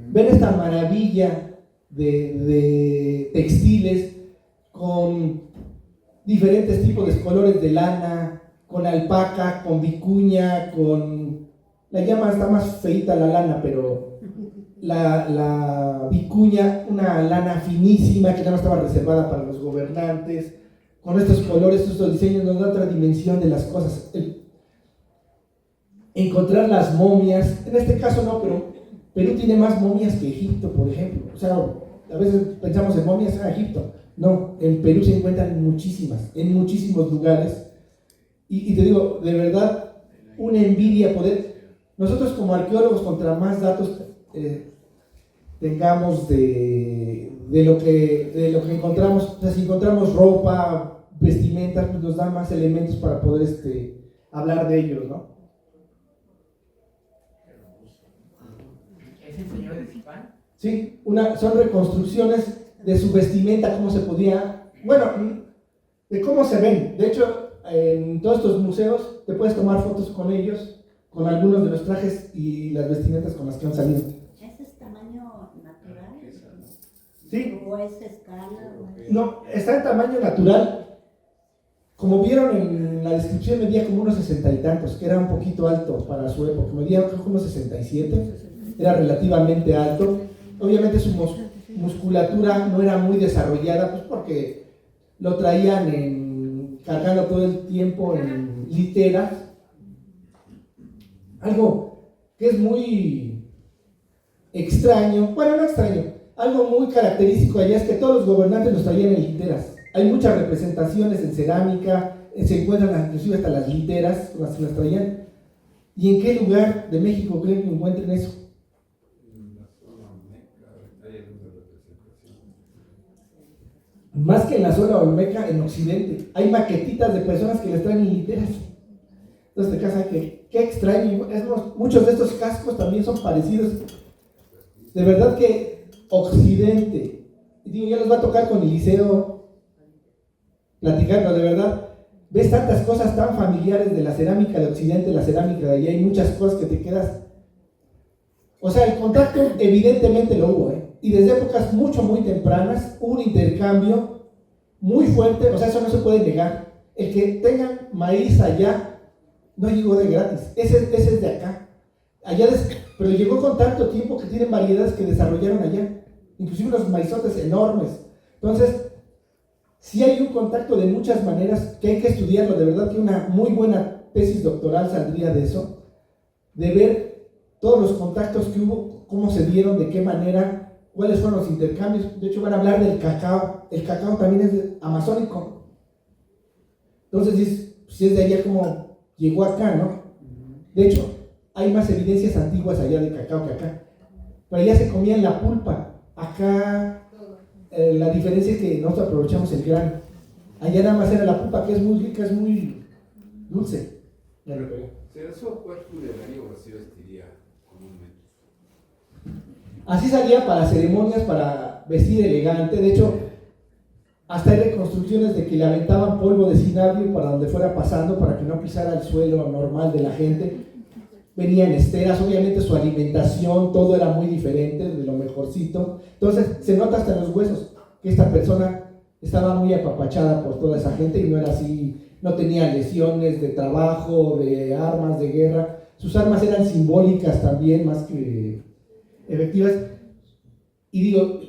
ver esta maravilla de textiles con diferentes tipos de colores de lana, con alpaca, con vicuña, con... La llama está más feita la lana, pero la vicuña, una lana finísima que nada más estaba reservada para los gobernantes, con estos colores, estos diseños, nos da otra dimensión de las cosas. Encontrar las momias, en este caso no, pero Perú tiene más momias que Egipto, por ejemplo. O sea, a veces pensamos en momias en Egipto. No, en Perú se encuentran muchísimas, en muchísimos lugares. Y te digo, de verdad, una envidia poder... Nosotros como arqueólogos, contra más datos tengamos de lo que encontramos, o sea, si encontramos ropa, vestimentas, pues nos dan más elementos para poder hablar de ellos, ¿no? ¿Es el señor de Zipán? Sí, son reconstrucciones de su vestimenta, cómo se podía, bueno, de cómo se ven. De hecho, en todos estos museos te puedes tomar fotos con ellos, con algunos de los trajes y las vestimentas con las que han salido. ¿Ese es tamaño natural? Sí. ¿O es escala? No, está en tamaño natural. Como vieron en la descripción, medía como unos 60 y tantos, que era un poquito alto para su época. Medía creo que unos 67, era relativamente alto. Obviamente su musculatura no era muy desarrollada, pues porque lo traían cargando todo el tiempo en literas. Algo que es muy extraño, bueno, no extraño, algo muy característico allá es que todos los gobernantes los traían en literas. Hay muchas representaciones en cerámica, se encuentran inclusive hasta las literas con las que las traían. ¿Y en qué lugar de México creen que encuentren eso? Más que en la zona olmeca, en Occidente. Hay maquetitas de personas que les traen en literas. Entonces te casas que, qué extraño. Muchos de estos cascos también son parecidos. De verdad que Occidente, digo, ya les va a tocar con Eliseo platicar, pero de verdad, ves tantas cosas tan familiares de la cerámica de Occidente, la cerámica de allá, hay muchas cosas que te quedas. O sea, el contacto evidentemente lo hubo, y desde épocas muy tempranas hubo un intercambio muy fuerte, o sea, eso no se puede negar. El que tengan maíz allá no llegó de gratis, ese es de acá. Pero llegó con tanto tiempo que tienen variedades que desarrollaron allá, inclusive unos maizotes enormes. Entonces, sí hay un contacto de muchas maneras que hay que estudiarlo. De verdad que una muy buena tesis doctoral saldría de eso, de ver todos los contactos que hubo, cómo se dieron, de qué manera, cuáles fueron los intercambios. De hecho, van a hablar del cacao. El cacao también es amazónico. Entonces, si es de allá, como llegó acá, ¿no? De hecho, hay más evidencias antiguas allá de cacao que acá. Pero allá se comían la pulpa. Acá la diferencia es que nosotros aprovechamos el grano. Allá nada más era la pulpa, que es muy rica, es muy dulce. ¿Será su cuerpo funerario o así vestiría comúnmente? Así salía para ceremonias, para vestir elegante. De hecho, hasta hay reconstrucciones de que le aventaban polvo de cinabrio para donde fuera pasando, para que no pisara el suelo normal de la gente. Venían esteras, obviamente su alimentación, todo era muy diferente, de lo mejorcito. Entonces se nota hasta en los huesos que esta persona estaba muy apapachada por toda esa gente y no era así, no tenía lesiones de trabajo, de armas, de guerra. Sus armas eran simbólicas también, más que efectivas. Y digo,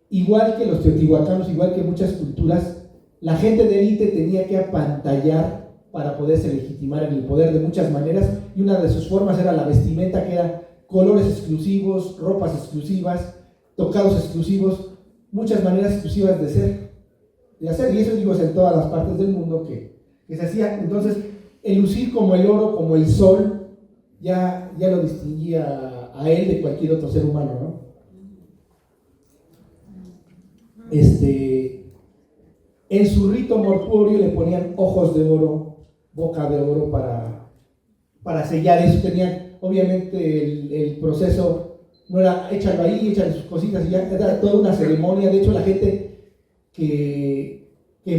igual que los teotihuacanos, igual que muchas culturas, la gente de élite tenía que apantallar para poderse legitimar en el poder de muchas maneras, y una de sus formas era la vestimenta, que era colores exclusivos, ropas exclusivas, tocados exclusivos, muchas maneras exclusivas de hacer, y eso digo, es en todas las partes del mundo que se hacía. Entonces, el lucir como el oro, como el sol, ya lo distinguía a él de cualquier otro ser humano, ¿no? En su rito mortuorio le ponían ojos de oro, boca de oro para sellar eso. Tenían, obviamente, el proceso no era échalo ahí, échale sus cositas, y ya era toda una ceremonia. De hecho, la gente que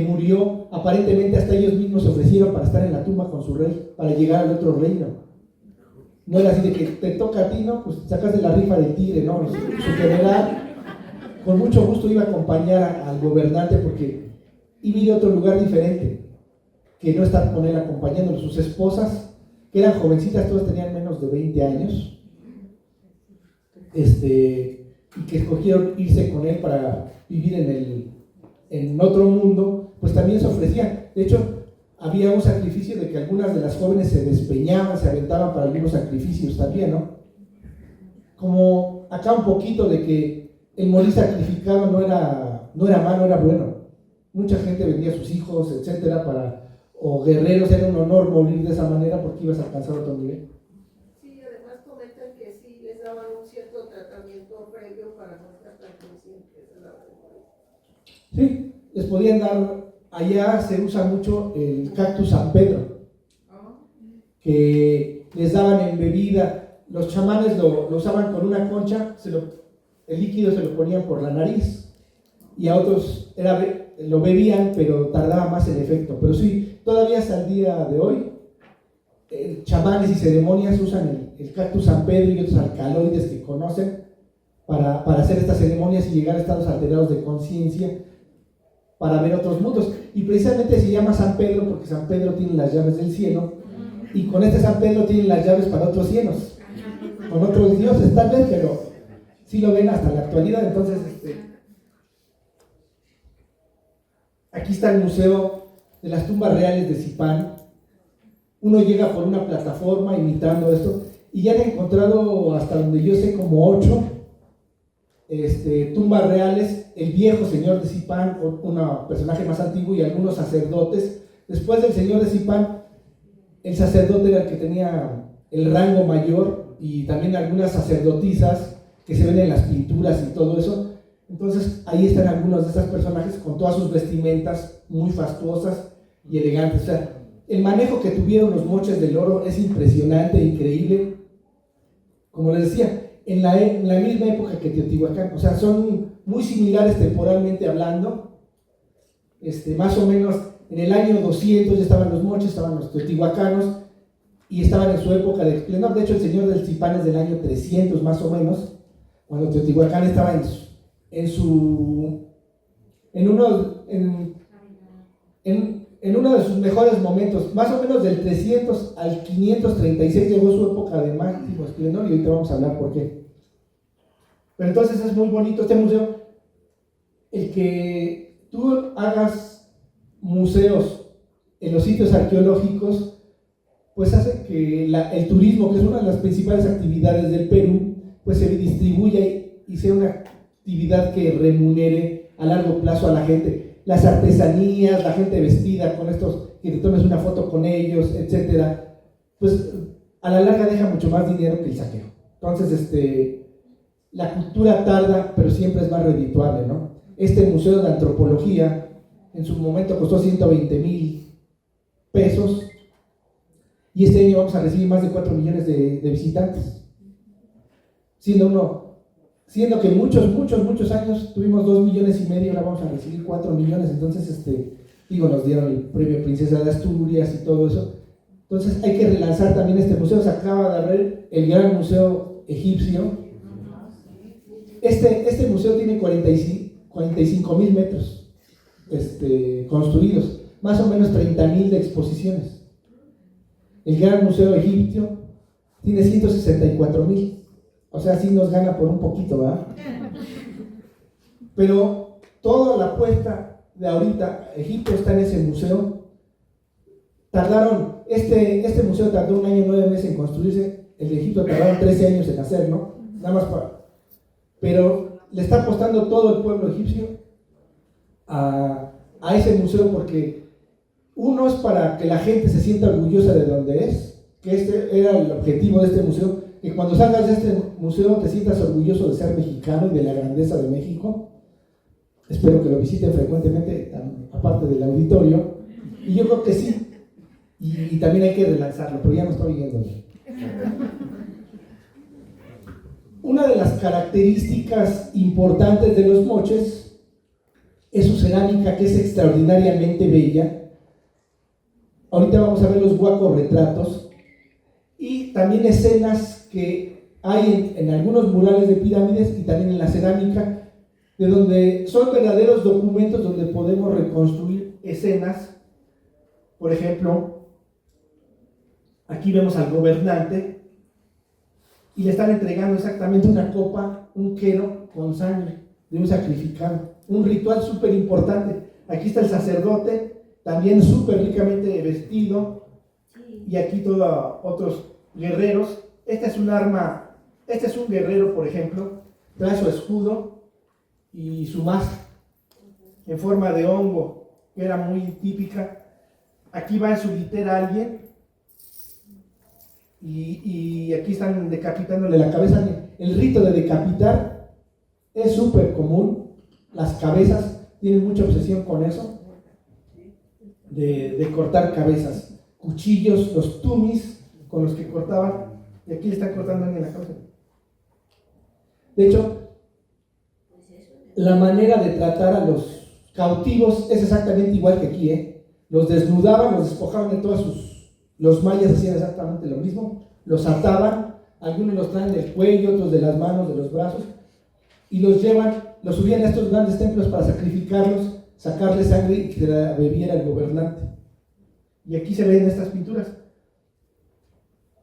murió, aparentemente hasta ellos mismos se ofrecieron para estar en la tumba con su rey, para llegar al otro reino. No era así de que te toca a ti, ¿no? Pues sacas de la rifa del tigre, ¿no? Su general, con mucho gusto iba a acompañar al gobernante porque iba a ir a otro lugar diferente, que no estar con él acompañándolo. Sus esposas, que eran jovencitas, todas tenían menos de 20 años, y que escogieron irse con él para vivir en otro mundo, pues también se ofrecían. De hecho, había un sacrificio de que algunas de las jóvenes se despeñaban, se aventaban para algunos sacrificios también, ¿no? Como acá un poquito de que el morir sacrificado no era malo, era bueno. Mucha gente vendía a sus hijos, etcétera, o guerreros, era un honor morir de esa manera porque ibas a alcanzar otro nivel. Sí, además comentan que sí les daban un cierto tratamiento previo para no estar tan conscientes de la muerte. Sí, les podían dar, allá se usa mucho el cactus San Pedro, que les daban en bebida. Los chamanes lo usaban con una concha, el líquido se lo ponían por la nariz, y a otros lo bebían, pero tardaba más el efecto. Pero sí, todavía hasta el día de hoy, chamanes y ceremonias usan el cactus San Pedro y otros alcaloides que conocen para hacer estas ceremonias y llegar a estados alterados de conciencia, para ver otros mundos. Y precisamente se llama San Pedro porque San Pedro tiene las llaves del cielo, y con este San Pedro tienen las llaves para otros cielos, con otros dioses tal vez, pero sí lo ven hasta la actualidad. Entonces, aquí está el Museo de las Tumbas Reales de Zipán. Uno llega por una plataforma imitando esto, y ya han encontrado, hasta donde yo sé, como 8 tumbas reales. El viejo señor de Zipán, un personaje más antiguo, y algunos sacerdotes. Después del señor de Zipán, el sacerdote era el que tenía el rango mayor, y también algunas sacerdotisas que se ven en las pinturas y todo eso. Entonces ahí están algunos de estos personajes con todas sus vestimentas muy fastuosas y elegantes. O sea, el manejo que tuvieron los moches del oro es impresionante e increíble. Como les decía, en la misma época que Teotihuacán, o sea, son muy similares temporalmente hablando. Más o menos en el año 200 ya estaban los moches, estaban los teotihuacanos, y estaban en su época de esplendor. De hecho, el señor del Zipán es del año 300 más o menos, cuando Teotihuacán estaba en uno de sus mejores momentos. Más o menos del 300 al 536 llegó su época de máximo esplendor, y ahorita vamos a hablar por qué. Pero entonces es muy bonito este museo. El que tú hagas museos en los sitios arqueológicos, pues hace que el turismo, que es una de las principales actividades del Perú, pues se distribuya y sea una actividad que remunere a largo plazo a la gente. Las artesanías, la gente vestida con estos, que te tomes una foto con ellos, etcétera, pues a la larga deja mucho más dinero que el saqueo. Entonces, la cultura tarda, pero siempre es más redituable, ¿no? Este museo de antropología en su momento costó 120,000 pesos, y este año vamos a recibir más de 4 millones de visitantes, siendo que muchos años tuvimos 2,5 millones, ahora vamos a recibir 4 millones. Entonces, nos dieron el premio Princesa de Asturias y todo eso. Entonces hay que relanzar también este museo. Se acaba de abrir el gran museo egipcio. Este museo tiene 45,000 metros construidos, más o menos 30,000 de exposiciones. El gran museo egipcio tiene 164,000. O sea, sí nos gana por un poquito, ¿verdad? Pero toda la apuesta de ahorita, Egipto está en ese museo. Este museo tardó 1 año y 9 meses en construirse. El de Egipto tardaron 13 años en hacer, ¿no? Nada más pero le está apostando todo el pueblo egipcio a ese museo, porque uno es para que la gente se sienta orgullosa de donde es, que este era el objetivo de este museo, que cuando salgas de este museo te sientas orgulloso de ser mexicano y de la grandeza de México. Espero que lo visiten frecuentemente, aparte del auditorio. Y yo creo que sí. Y también hay que relanzarlo, pero ya no estoy yendo. Una de las características importantes de los moches es su cerámica, que es extraordinariamente bella. Ahorita vamos a ver los guacos retratos y también escenas que hay en algunos murales de pirámides y también en la cerámica, de donde son verdaderos documentos donde podemos reconstruir escenas. Por ejemplo, aquí vemos al gobernante y le están entregando exactamente una copa, un quero con sangre de un sacrificado, un ritual súper importante. Aquí está el sacerdote, también súper ricamente vestido, y aquí todos otros guerreros. Este es un arma, este es un guerrero, por ejemplo, trae su escudo y su máscara en forma de hongo, que era muy típica. Aquí va en su litera alguien y aquí están decapitándole la cabeza. El rito de decapitar es súper común, las cabezas tienen mucha obsesión con eso, de cortar cabezas, cuchillos, los tumis con los que cortaban, y aquí le están cortando en la cabeza. De hecho, la manera de tratar a los cautivos es exactamente igual que aquí, Los desnudaban, los despojaban de todas los mayas hacían exactamente lo mismo, los ataban, algunos los traen del cuello, otros de las manos, de los brazos, y los llevan, los subían a estos grandes templos para sacrificarlos, sacarle sangre y que la bebiera el gobernante. Y aquí se ven estas pinturas,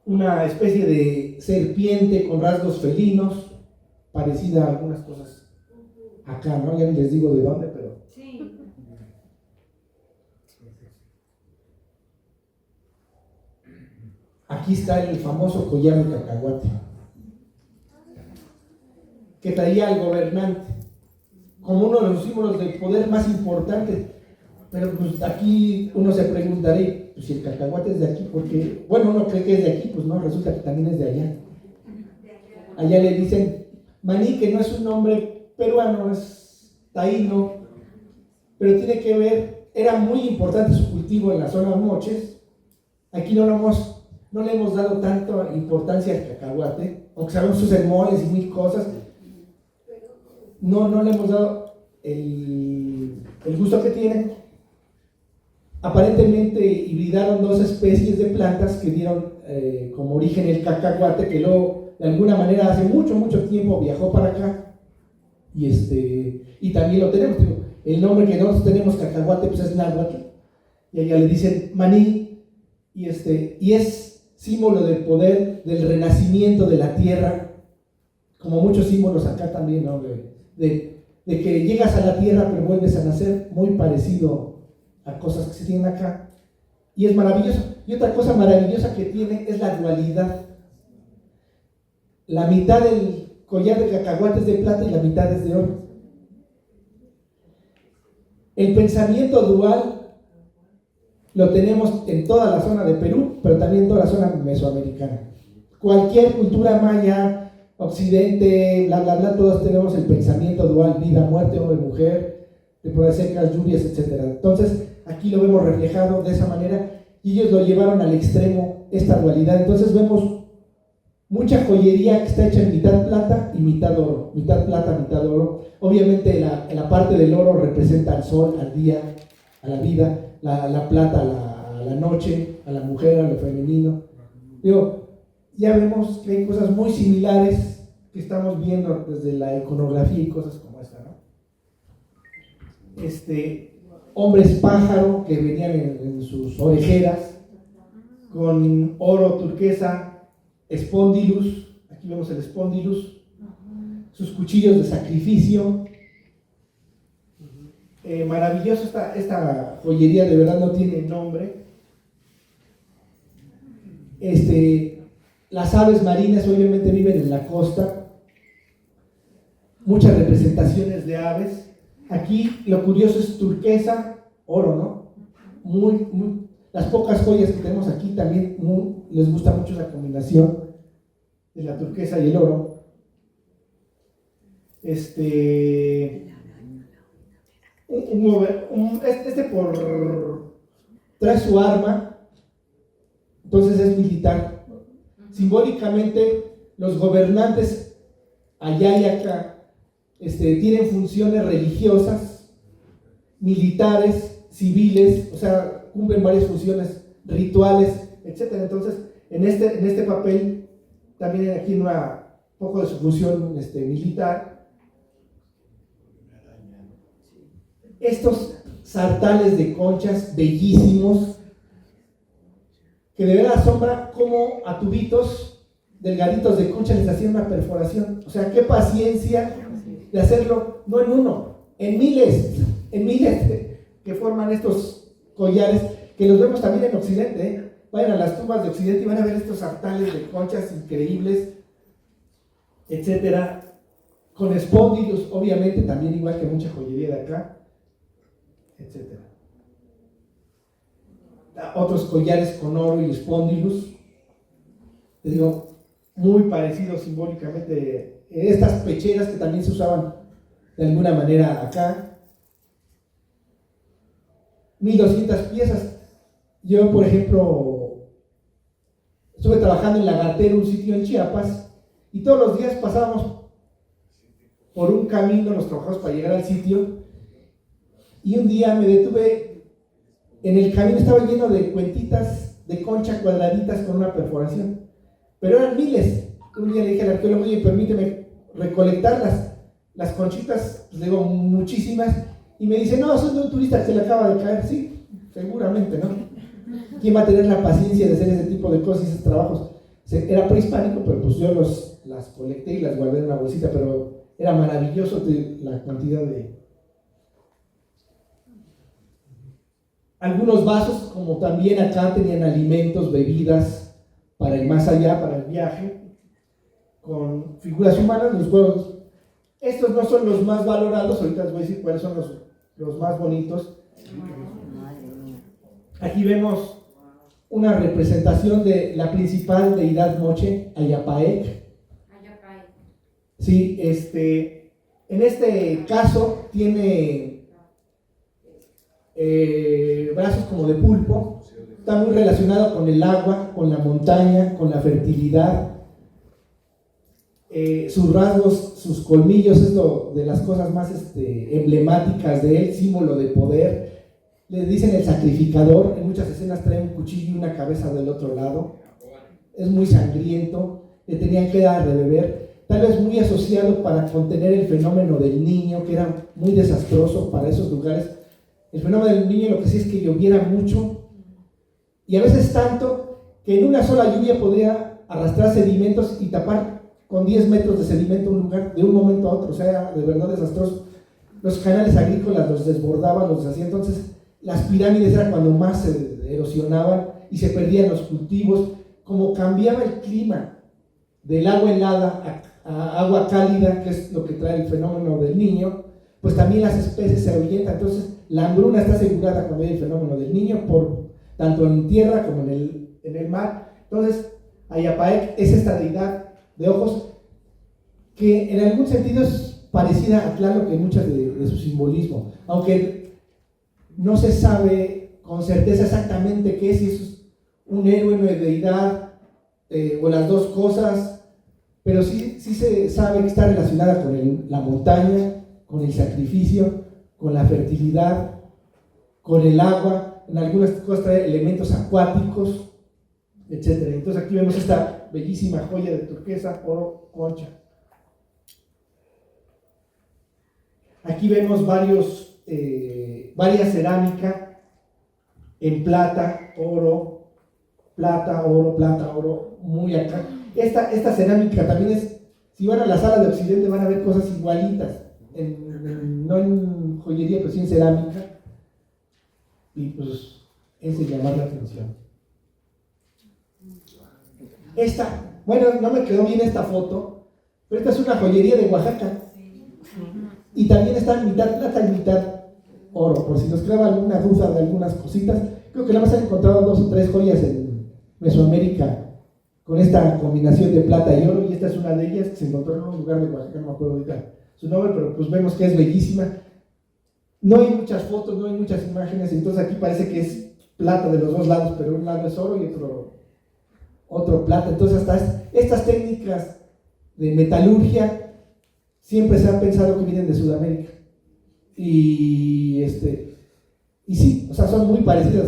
una especie de serpiente con rasgos felinos, parecida a algunas cosas acá, ¿no? Ya ni les digo de dónde, pero... Sí. Aquí está el famoso collar de cacahuate que traía al gobernante como uno de los símbolos del poder más importantes. Pero pues aquí uno se preguntaría, pues si el cacahuate es de aquí, porque, bueno, uno cree que es de aquí, pues no, resulta que también es de allá. Allá le dicen maní, que no es un nombre peruano, es taíno, pero tiene que ver, era muy importante su cultivo en la zona moches. Aquí no le hemos dado tanta importancia al cacahuate, aunque sabemos sus moles y mil cosas, no le hemos dado el gusto que tiene. Aparentemente hibridaron dos especies de plantas que dieron como origen el cacahuate, que luego de alguna manera hace mucho tiempo viajó para acá, y también lo tenemos. El nombre que nosotros tenemos, cacahuate, pues es náhuatl, y allá le dicen maní, y es símbolo del poder, del renacimiento de la tierra, como muchos símbolos acá también, ¿no? de que llegas a la tierra pero vuelves a nacer, muy parecido a cosas que se tienen acá, y es maravilloso. Y otra cosa maravillosa que tiene es la dualidad. La mitad del collar de cacahuate es de plata y la mitad es de oro. El pensamiento dual lo tenemos en toda la zona de Perú, pero también en toda la zona mesoamericana. Cualquier cultura maya, occidente, bla, bla, bla, todos tenemos el pensamiento dual, vida, muerte, hombre, mujer, temporadas secas, lluvias, etc. Entonces, aquí lo vemos reflejado de esa manera, y ellos lo llevaron al extremo, esta dualidad. Entonces vemos mucha joyería que está hecha en mitad plata y mitad oro, mitad plata, mitad oro. Obviamente la parte del oro representa al sol, al día, a la vida, la plata a la noche, a la mujer, a lo femenino. Ya vemos que hay cosas muy similares que estamos viendo desde la iconografía y cosas como esta, ¿no? Hombres pájaro que venían en sus orejeras con oro, turquesa, espondilus, aquí vemos el espondilus, sus cuchillos de sacrificio. Maravilloso esta joyería, de verdad no tiene nombre. Las aves marinas obviamente viven en la costa, muchas representaciones de aves. Aquí lo curioso es turquesa, oro, ¿no? Las pocas joyas que tenemos aquí también les gusta mucho la combinación de la turquesa y el oro. trae su arma, entonces es militar. Simbólicamente, los gobernantes allá y acá tienen funciones religiosas, militares, civiles, o sea, cumplen varias funciones rituales, etc. Entonces, en este papel, también aquí un poco de su función militar. Estos sartales de conchas bellísimos, que de verdad asombra cómo a tubitos delgaditos de concha les hacían una perforación. O sea, qué paciencia de hacerlo, no en uno, en miles que forman estos collares, que los vemos también en Occidente, ¿eh? Vayan a las tumbas de Occidente y van a ver estos sartales de conchas increíbles, etcétera, con espóndilos, obviamente, también igual que mucha joyería de acá, etcétera. Otros collares con oro y espóndilos, les digo, muy parecidos simbólicamente. Estas pecheras que también se usaban de alguna manera acá. 1200 piezas. Yo, por ejemplo, estuve trabajando en Lagartero, un sitio en Chiapas, y todos los días pasábamos por un camino, los trabajamos para llegar al sitio, y un día me detuve, en el camino estaba lleno de cuentitas de concha cuadraditas con una perforación, pero eran miles. Un día le dije al arqueólogo, oye, permíteme recolectar las conchitas, pues, digo, muchísimas, y me dice, no, son de un turista que se le acaba de caer. Sí, seguramente, ¿no? ¿Quién va a tener la paciencia de hacer ese tipo de cosas y esos trabajos? Era prehispánico, pero pues yo las colecté y las guardé en una bolsita, pero era maravilloso la cantidad de... Algunos vasos, como también acá, tenían alimentos, bebidas para el más allá, para el viaje, con figuras humanas, los juegos. Estos no son los más valorados, ahorita les voy a decir cuáles son los más bonitos. Aquí vemos una representación de la principal deidad moche, Ayapaec. Sí, en este caso tiene brazos como de pulpo, está muy relacionado con el agua, con la montaña, con la fertilidad. Sus rasgos, sus colmillos es lo de las cosas más emblemáticas de él, símbolo de poder. Le dicen el sacrificador, en muchas escenas trae un cuchillo y una cabeza del otro lado. Es muy sangriento, le tenían que dar de beber, tal vez muy asociado para contener el fenómeno del niño, que era muy desastroso para esos lugares. El fenómeno del niño lo que sí es que lloviera mucho, y a veces tanto que en una sola lluvia podría arrastrar sedimentos y tapar con 10 metros de sedimento un lugar de un momento a otro. O sea, era de verdad desastroso. Los canales agrícolas los desbordaban, los hacían. Entonces las pirámides eran cuando más se erosionaban y se perdían los cultivos. Como cambiaba el clima del agua helada a agua cálida, que es lo que trae el fenómeno del niño, pues también las especies se ahuyentan. Entonces la hambruna está asegurada cuando hay el fenómeno del niño, tanto en tierra como en el mar. Entonces Ayapaec es esta deidad de ojos que en algún sentido es parecida a Tlaloc en muchas de su simbolismo, aunque no se sabe con certeza exactamente qué es, si es un héroe, una deidad, o las dos cosas, pero sí se sabe que está relacionada con la montaña, con el sacrificio, con la fertilidad, con el agua. En algunas cosas trae elementos acuáticos, etc. Entonces aquí vemos esta bellísima joya de turquesa, oro, concha. Aquí vemos varias cerámica en plata, oro, plata, oro, muy acá. Esta cerámica también es, si van a la sala de Occidente van a ver cosas igualitas, no en joyería, pero sí en cerámica, y pues es de llamar la atención. Bueno, no me quedó bien esta foto, pero esta es una joyería de Oaxaca, y también está en mitad plata y mitad oro, por si nos quedaba alguna duda de algunas cositas. Creo que nada más han encontrado 2 o 3 joyas en Mesoamérica con esta combinación de plata y oro, y esta es una de ellas que se encontró en un lugar de Oaxaca, no me acuerdo ahorita su nombre, pero pues vemos que es bellísima. No hay muchas fotos, no hay muchas imágenes, entonces aquí parece que es plata de los dos lados, pero un lado es oro y otro plata. Entonces hasta estas técnicas de metalurgia siempre se ha pensado que vienen de Sudamérica. Y sí, o sea, son muy parecidas.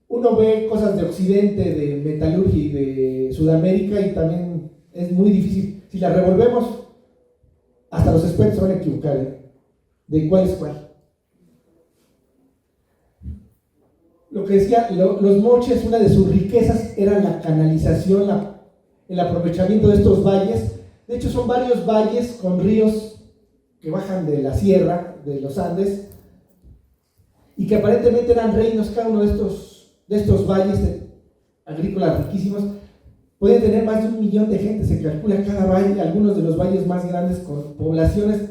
Uno ve cosas de Occidente, de metalurgia y de Sudamérica, y también es muy difícil. Si las revolvemos, hasta los expertos se van a equivocar, ¿eh? De cuál es cuál. Lo que decía, los moches, una de sus riquezas era la canalización, el aprovechamiento de estos valles. De hecho, son varios valles con ríos que bajan de la sierra, de los Andes, y que aparentemente eran reinos. Cada uno de estos valles agrícolas riquísimos pueden tener más de 1 millón de gente, se calcula cada valle, algunos de los valles más grandes con poblaciones,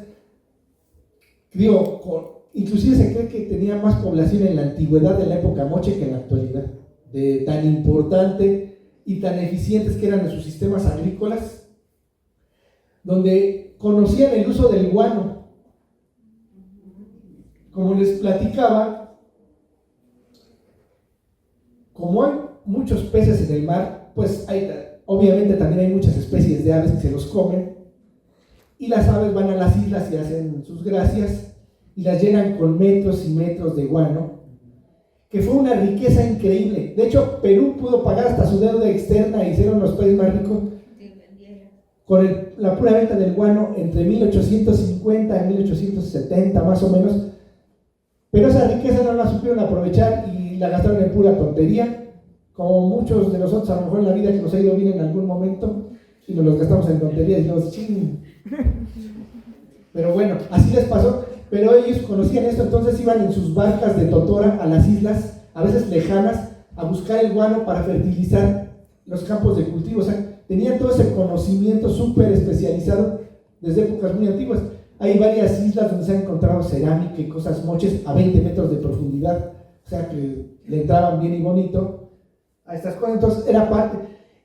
inclusive se cree que tenía más población en la antigüedad, de la época moche, que en la actualidad, de tan importante y tan eficientes que eran en sus sistemas agrícolas, donde conocían el uso del guano. Como les platicaba, como hay muchos peces en el mar, pues obviamente también hay muchas especies de aves que se los comen, y las aves van a las islas y hacen sus gracias y las llenan con metros y metros de guano, que fue una riqueza increíble. De hecho, Perú pudo pagar hasta su deuda externa y ser uno de los países más ricos con la pura venta del guano entre 1850 y 1870 más o menos, pero esa riqueza no la supieron aprovechar y la gastaron en pura tontería, como muchos de nosotros a lo mejor en la vida, que nos ha ido bien en algún momento y nos los gastamos en tonterías y nos ching. Pero bueno, así les pasó. Pero ellos conocían esto, entonces iban en sus barcas de totora a las islas, a veces lejanas, a buscar el guano para fertilizar los campos de cultivo. O sea, tenían todo ese conocimiento súper especializado desde épocas muy antiguas. Hay varias islas donde se han encontrado cerámica y cosas moches a 20 metros de profundidad, o sea que le entraban bien y bonito a estas cosas. Entonces era parte.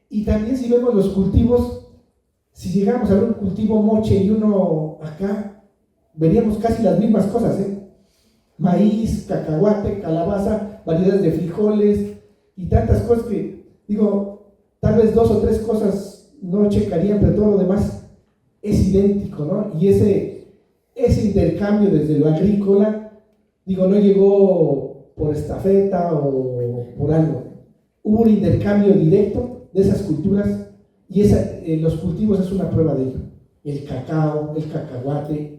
Y también, si vemos los cultivos, si llegamos a ver un cultivo moche y uno acá, veríamos casi las mismas cosas, ¿eh? Maíz, cacahuate, calabaza, variedades de frijoles y tantas cosas que, tal vez 2 o 3 cosas no checarían, pero todo lo demás es idéntico, ¿no? Y ese intercambio desde lo agrícola, no llegó por estafeta o por algo. Hubo un intercambio directo de esas culturas y los cultivos es una prueba de ello. El cacao, el cacahuate,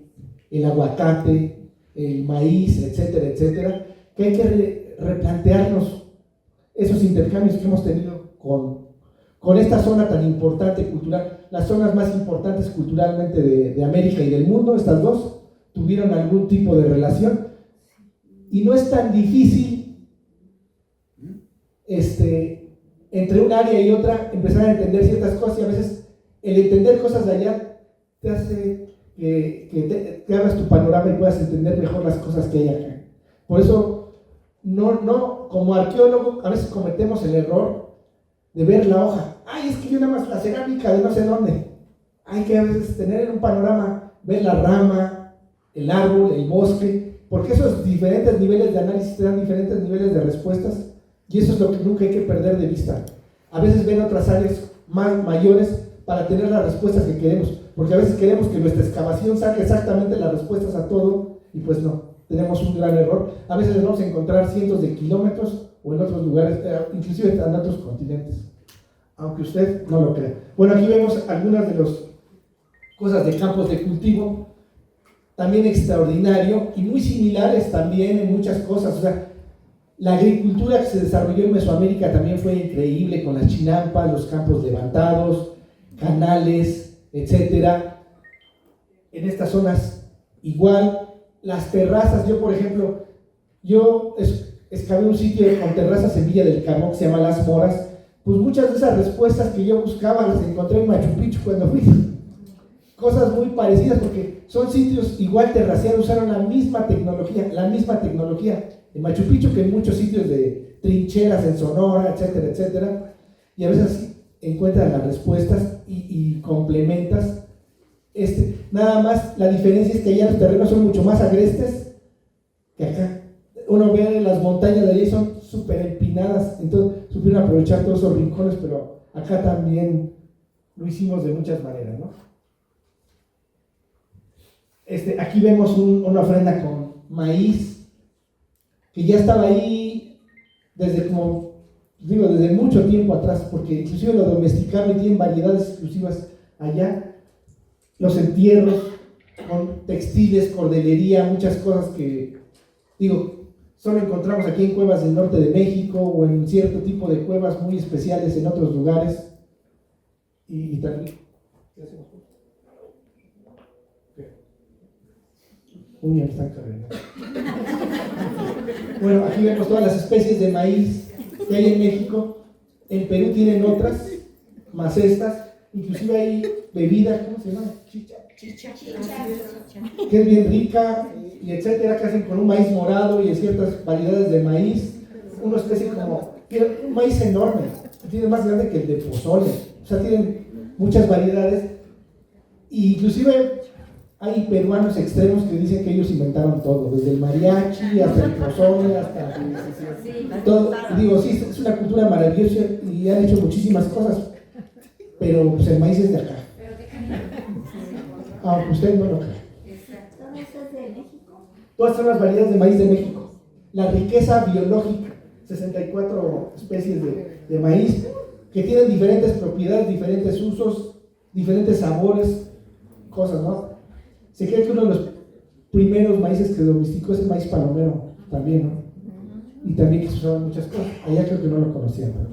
el aguacate, el maíz, etcétera, etcétera, que hay que replantearnos esos intercambios que hemos tenido con esta zona tan importante cultural. Las zonas más importantes culturalmente de América y del mundo, estas dos, tuvieron algún tipo de relación, y no es tan difícil entre un área y otra empezar a entender ciertas cosas, y a veces el entender cosas de allá te hace que te abras tu panorama y puedas entender mejor las cosas que hay acá. Por eso, no, como arqueólogo, a veces cometemos el error de ver la hoja. Ay, es que yo nada más la cerámica de no sé dónde. Hay que a veces tener un panorama, ver la rama, el árbol, el bosque, porque esos diferentes niveles de análisis te dan diferentes niveles de respuestas, y eso es lo que nunca hay que perder de vista. A veces ven otras áreas más mayores para tener las respuestas que queremos, porque a veces queremos que nuestra excavación saque exactamente las respuestas a todo, y pues no, tenemos un gran error. A veces les vamos a encontrar cientos de kilómetros o en otros lugares, inclusive en otros continentes, aunque usted no lo crea. Bueno, aquí vemos algunas de las cosas de campos de cultivo, también extraordinario y muy similares también en muchas cosas. O sea, la agricultura que se desarrolló en Mesoamérica también fue increíble, con las chinampas, los campos levantados, canales, etcétera. En estas zonas igual, las terrazas. Yo, por ejemplo, excavé un sitio con terrazas en Villa del Carmo que se llama Las Moras. Pues muchas de esas respuestas que yo buscaba las encontré en Machu Picchu cuando fui. Cosas muy parecidas, porque son sitios igual terraciados, usaron la misma tecnología en Machu Picchu que en muchos sitios de trincheras en Sonora, etcétera, etcétera. Y a veces encuentran las respuestas y complementas. Nada más la diferencia es que allá los terrenos son mucho más agrestes, que acá. Uno ve las montañas de allí, son súper empinadas, entonces supieron aprovechar todos esos rincones, pero acá también lo hicimos de muchas maneras, ¿no? Aquí vemos una ofrenda con maíz, que ya estaba ahí desde desde mucho tiempo atrás, porque inclusive lo domesticaron y tienen variedades exclusivas allá. Los entierros con textiles, cordelería, muchas cosas que, solo encontramos aquí en cuevas del norte de México o en cierto tipo de cuevas muy especiales en otros lugares. Y también, ¿qué hacemos? Uy, ya me están cargando. Bueno, aquí vemos todas las especies de maíz que hay en México. En Perú tienen otras, más estas. Inclusive hay bebida, ¿cómo se llama? Chicha, que es bien rica, y etcétera, que hacen con un maíz morado y ciertas variedades de maíz. Una especie tiene un maíz enorme, tiene más grande que el de pozole. O sea, tienen muchas variedades. Y inclusive hay peruanos extremos que dicen que ellos inventaron todo, desde el mariachi hasta el pozole, hasta todo. Sí, es una cultura maravillosa y han hecho muchísimas cosas, pero pues el maíz es de acá. Aunque usted no lo crea. ¿Todo eso es de México? Todas son las variedades de maíz de México. La riqueza biológica, 64 especies de maíz que tienen diferentes propiedades, diferentes usos, diferentes sabores, cosas, ¿no? Se cree que uno de los primeros maíces que se domesticó es el maíz palomero, también, ¿no? Y también que se usaban muchas cosas. Allá creo que no lo conocían, pero...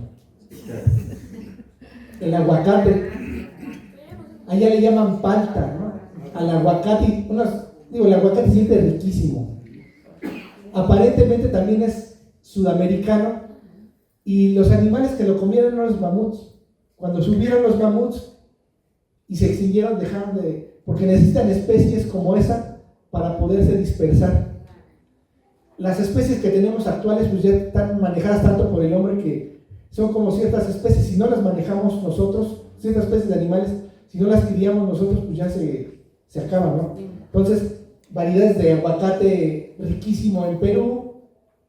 El aguacate, allá le llaman palta, ¿no? Al aguacate, el aguacate se siente riquísimo. Aparentemente también es sudamericano, y los animales que lo comieron eran los mamuts. Cuando subieron los mamuts y se extinguieron, dejaron porque necesitan especies como esa para poderse dispersar. Las especies que tenemos actuales pues ya están manejadas tanto por el hombre que son como ciertas especies. Si no las manejamos nosotros, ciertas especies de animales, si no las criamos nosotros, pues ya se acaban, ¿no? Entonces, variedades de aguacate riquísimo en Perú,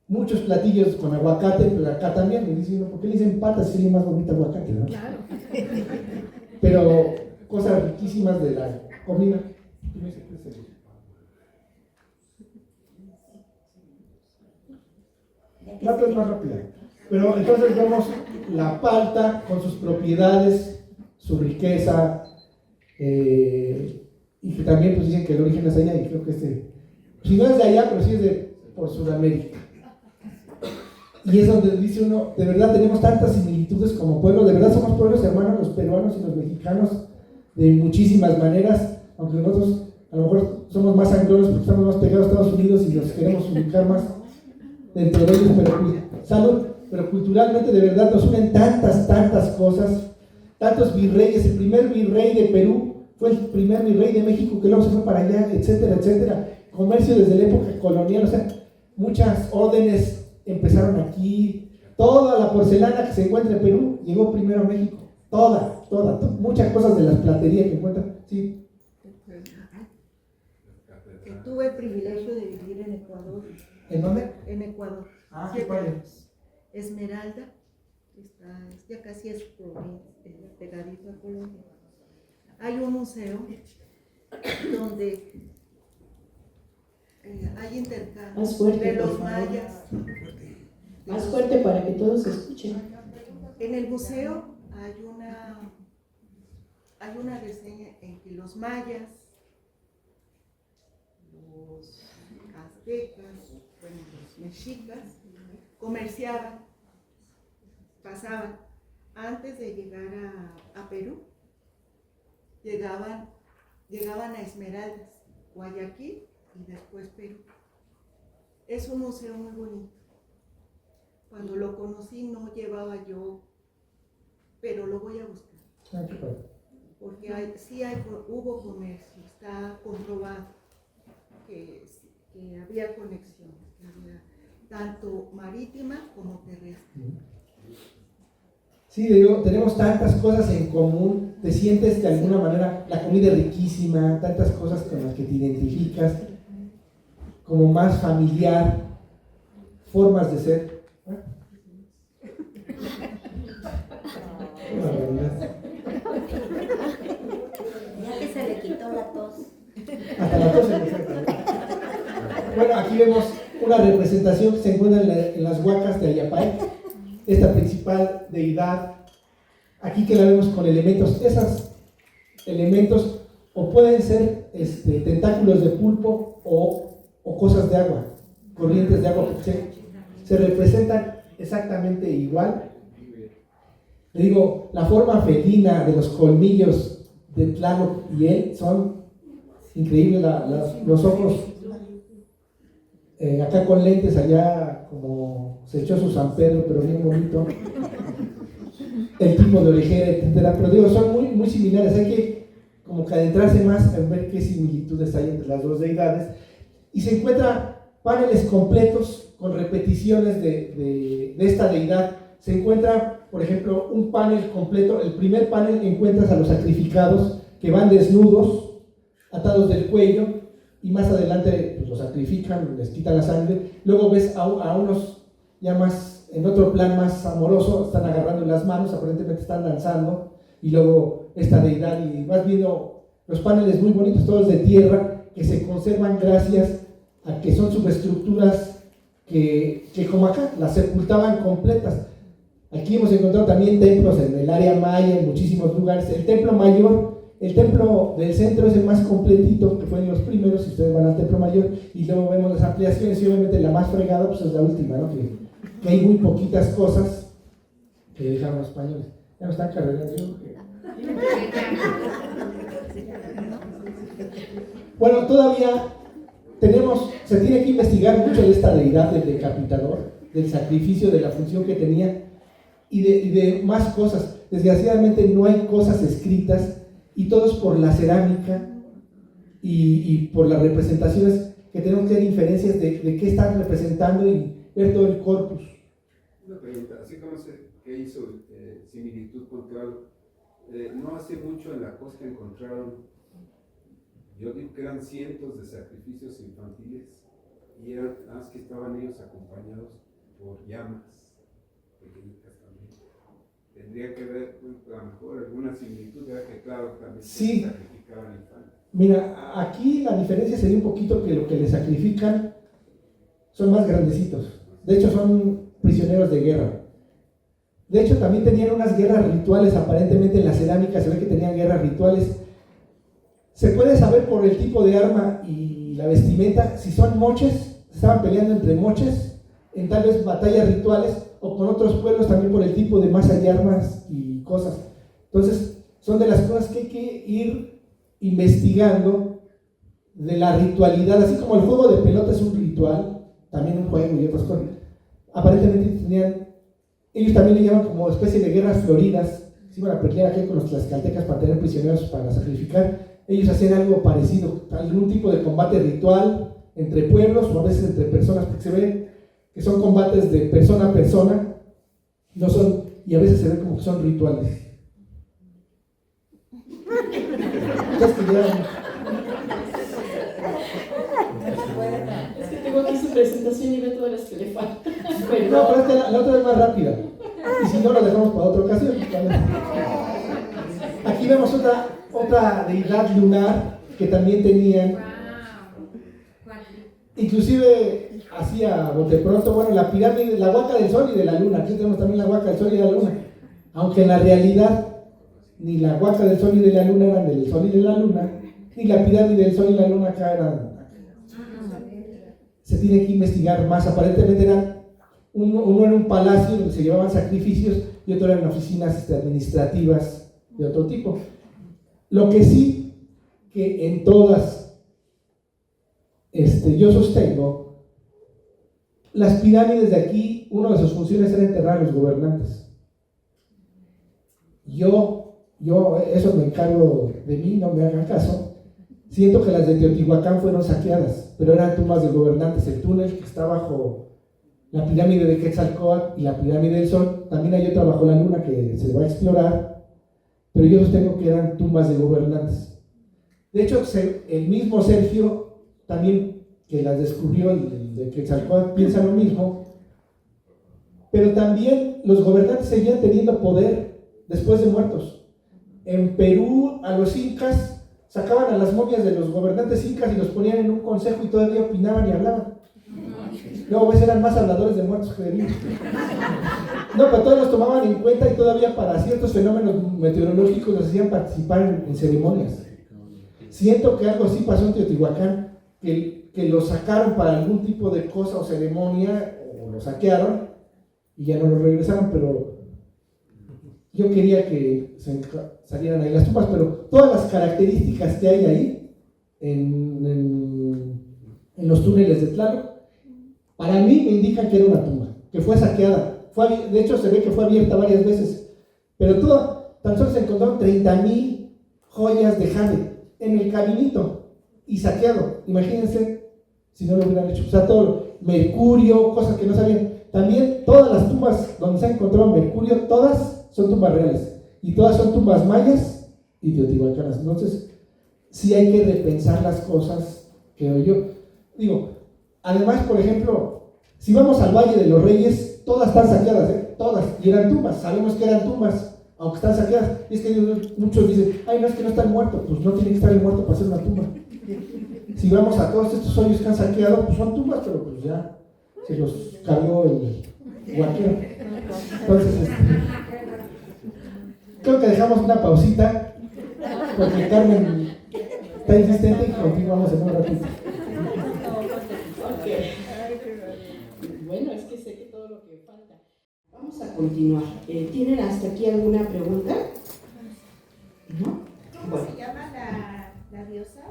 muchos platillos con aguacate, pero acá también. Me dicen, ¿por qué le dicen patas si es más bonito aguacate, no? Claro. Pero cosas riquísimas de la comida. La otra es más rápida. Pero entonces vemos la palta con sus propiedades, su riqueza, y que también pues dicen que el origen es allá, y creo que si no es de allá, pero sí es por Sudamérica. Y es donde dice uno, de verdad tenemos tantas similitudes como pueblo, de verdad somos pueblos hermanos, los peruanos y los mexicanos, de muchísimas maneras, aunque nosotros a lo mejor somos más anglones porque estamos más pegados a Estados Unidos y los queremos ubicar más dentro de ellos, pero culturalmente de verdad nos unen tantas cosas, tantos virreyes. El primer virrey de Perú fue el primer virrey de México, que luego se fue para allá, etcétera, etcétera. Comercio desde la época colonial, o sea, muchas órdenes empezaron aquí. Toda la porcelana que se encuentra en Perú llegó primero a México, toda, muchas cosas de las platerías que encuentran, sí. Que tuve el privilegio de vivir en Ecuador. ¿En dónde? En Ecuador. Ah, qué padre. Esmeralda, ya casi es pegadito a Colombia. Hay un museo donde hay intercambio Más fuerte, de los por favor. mayas. Más fuerte para que todos escuchen. En el museo hay una reseña en que los mayas, los aztecas, bueno, los mexicas, comerciaban, pasaban, antes de llegar a Perú, llegaban a Esmeraldas, Guayaquil y después Perú. Es un museo muy bonito. Cuando lo conocí no llevaba yo, pero lo voy a buscar. Ah, qué padre. Porque hubo comercio, está comprobado que había conexiones, que había tanto marítima como terrestre. Sí, digo, tenemos tantas cosas en común, te sientes de alguna manera, la comida es riquísima, tantas cosas con las que te identificas. como más familiar, formas de ser. Una realidad. Ya que se le quitó la tos. Hasta la tos se me fue. Bueno, aquí vemos una representación que se encuentra en las huacas de Ayapay, esta principal deidad. Aquí que la vemos con elementos, esos elementos o pueden ser tentáculos de pulpo o cosas de agua, corrientes de agua, porque se representan exactamente igual. Le digo, la forma felina de los colmillos de Tlaloc y él son increíbles, los ojos acá con lentes, allá como se echó su San Pedro, pero bien bonito. El tipo de orejera, etcétera, pero digo, son muy, muy similares. Hay que como que adentrarse más en ver qué similitudes hay entre las dos deidades. Y se encuentran paneles completos con repeticiones de esta deidad. Se encuentra, por ejemplo, un panel completo. El primer panel encuentras a los sacrificados que van desnudos, atados del cuello, y más adelante pues, los sacrifican, les quitan la sangre. Luego ves a unos ya más, en otro plan más amoroso, están agarrando en las manos, aparentemente están danzando, y luego esta deidad, y vas viendo los paneles muy bonitos, todos de tierra, que se conservan gracias a que son subestructuras que como acá, las sepultaban completas. Aquí hemos encontrado también templos en el área maya, en muchísimos lugares. El templo mayor, el templo del centro es el más completito, que fue de los primeros, si ustedes van al templo mayor, y luego vemos las ampliaciones, y obviamente la más fregada pues es la última, ¿no? Que hay muy poquitas cosas que dejaron los españoles. Ya no están cargando, yo creo que... Bueno, todavía se tiene que investigar mucho de esta deidad del decapitador, del sacrificio, de la función que tenía, y de más cosas. Desgraciadamente no hay cosas escritas, y todo es por la cerámica y por las representaciones, que tenemos que dar inferencias de qué están representando y ver todo el corpus. Una pregunta, así como que hizo similitud con Tlaloc, no hace mucho en la costa encontraron, yo digo que eran cientos de sacrificios infantiles, y eran más que estaban ellos acompañados por llamas pequeñitas también. Tendría que ver, a lo mejor, alguna similitud, ya que claro, también sí. se sacrificaban infantes. Mira, aquí la diferencia sería un poquito que lo que le sacrifican son más grandecitos. De hecho, son prisioneros de guerra. De hecho, también tenían unas guerras rituales, aparentemente en la cerámica se ve que tenían guerras rituales. Se puede saber por el tipo de arma y la vestimenta, si son moches, estaban peleando entre moches, en tal vez batallas rituales, o con otros pueblos también por el tipo de masa y armas y cosas. Entonces, son de las cosas que hay que ir investigando de la ritualidad, así como el juego de pelota es un ritual, también un juego y otras cosas. Aparentemente ellos también le llaman como especie de guerras floridas, se iban a pelear aquí con los tlaxcaltecas para tener prisioneros para sacrificar. Ellos hacían algo parecido, algún tipo de combate ritual entre pueblos o a veces entre personas, porque se ve que son combates de persona a persona, no son, y a veces se ve como que son rituales. Es que tengo aquí su presentación y ve todas las que le faltan. No, pero es que la otra es más rápida. Y si no, la dejamos para otra ocasión. Aquí vemos otra deidad lunar que también tenían. Inclusive hacía bote pronto, bueno, la pirámide, la huaca del sol y de la luna. Aquí tenemos también la huaca del sol y de la luna. Aunque en la realidad ni la huaca del sol y de la luna eran del sol y de la luna, ni la pirámide del sol y la luna acá eran. Se tiene que investigar más. Aparentemente eran uno era un palacio donde se llevaban sacrificios y otro eran oficinas administrativas de otro tipo. Lo que sí que en todas yo sostengo, las pirámides de aquí, una de sus funciones era enterrar a los gobernantes. Yo eso me encargo de mí, no me hagan caso. Siento que las de Teotihuacán fueron saqueadas, pero eran tumbas de gobernantes. El túnel que está bajo la pirámide de Quetzalcóatl y la pirámide del Sol, también hay otra bajo la luna que se va a explorar, pero yo sostengo que eran tumbas de gobernantes. De hecho, el mismo Sergio también que las descubrió, el de Quetzalcóatl, piensa lo mismo, pero también los gobernantes seguían teniendo poder después de muertos. En Perú, a los incas sacaban a las momias de los gobernantes incas y los ponían en un consejo y todavía opinaban y hablaban. Luego ves, eran más habladores de muertos que de vivos. No, pero todos los tomaban en cuenta y todavía para ciertos fenómenos meteorológicos los hacían participar en ceremonias. Siento que algo así pasó en Teotihuacán, que lo sacaron para algún tipo de cosa o ceremonia, o lo saquearon y ya no lo regresaron, pero yo quería que salieran ahí las tumbas, pero todas las características que hay ahí en los túneles de Tlaloc, para mí me indican que era una tumba, que fue saqueada. De hecho, se ve que fue abierta varias veces, pero tan solo se encontraron 30,000 joyas de jade en el caminito y saqueado. Imagínense si no lo hubieran hecho. O sea, todo mercurio, cosas que no sabían. También todas las tumbas donde se ha encontrado mercurio, todas son tumbas reales y todas son tumbas mayas y teotihuacanas. Entonces, sí hay que repensar las cosas que yo digo. Además, por ejemplo, si vamos al Valle de los Reyes, todas están saqueadas, todas, y eran tumbas, sabemos que eran tumbas, aunque están saqueadas. Y es que muchos dicen, ay, no, es que no está el muerto. Pues no tiene que estar el muerto para hacer una tumba. Si vamos a todos estos hoyos que han saqueado, pues son tumbas, pero pues ya se los cargó el guaquero. Entonces, creo que dejamos una pausita, porque Carmen está insistente y continuamos en un ratito. Bueno, es que sé que todo lo que falta. Vamos a continuar. ¿Tienen hasta aquí alguna pregunta? ¿No? ¿Cómo se llama la diosa?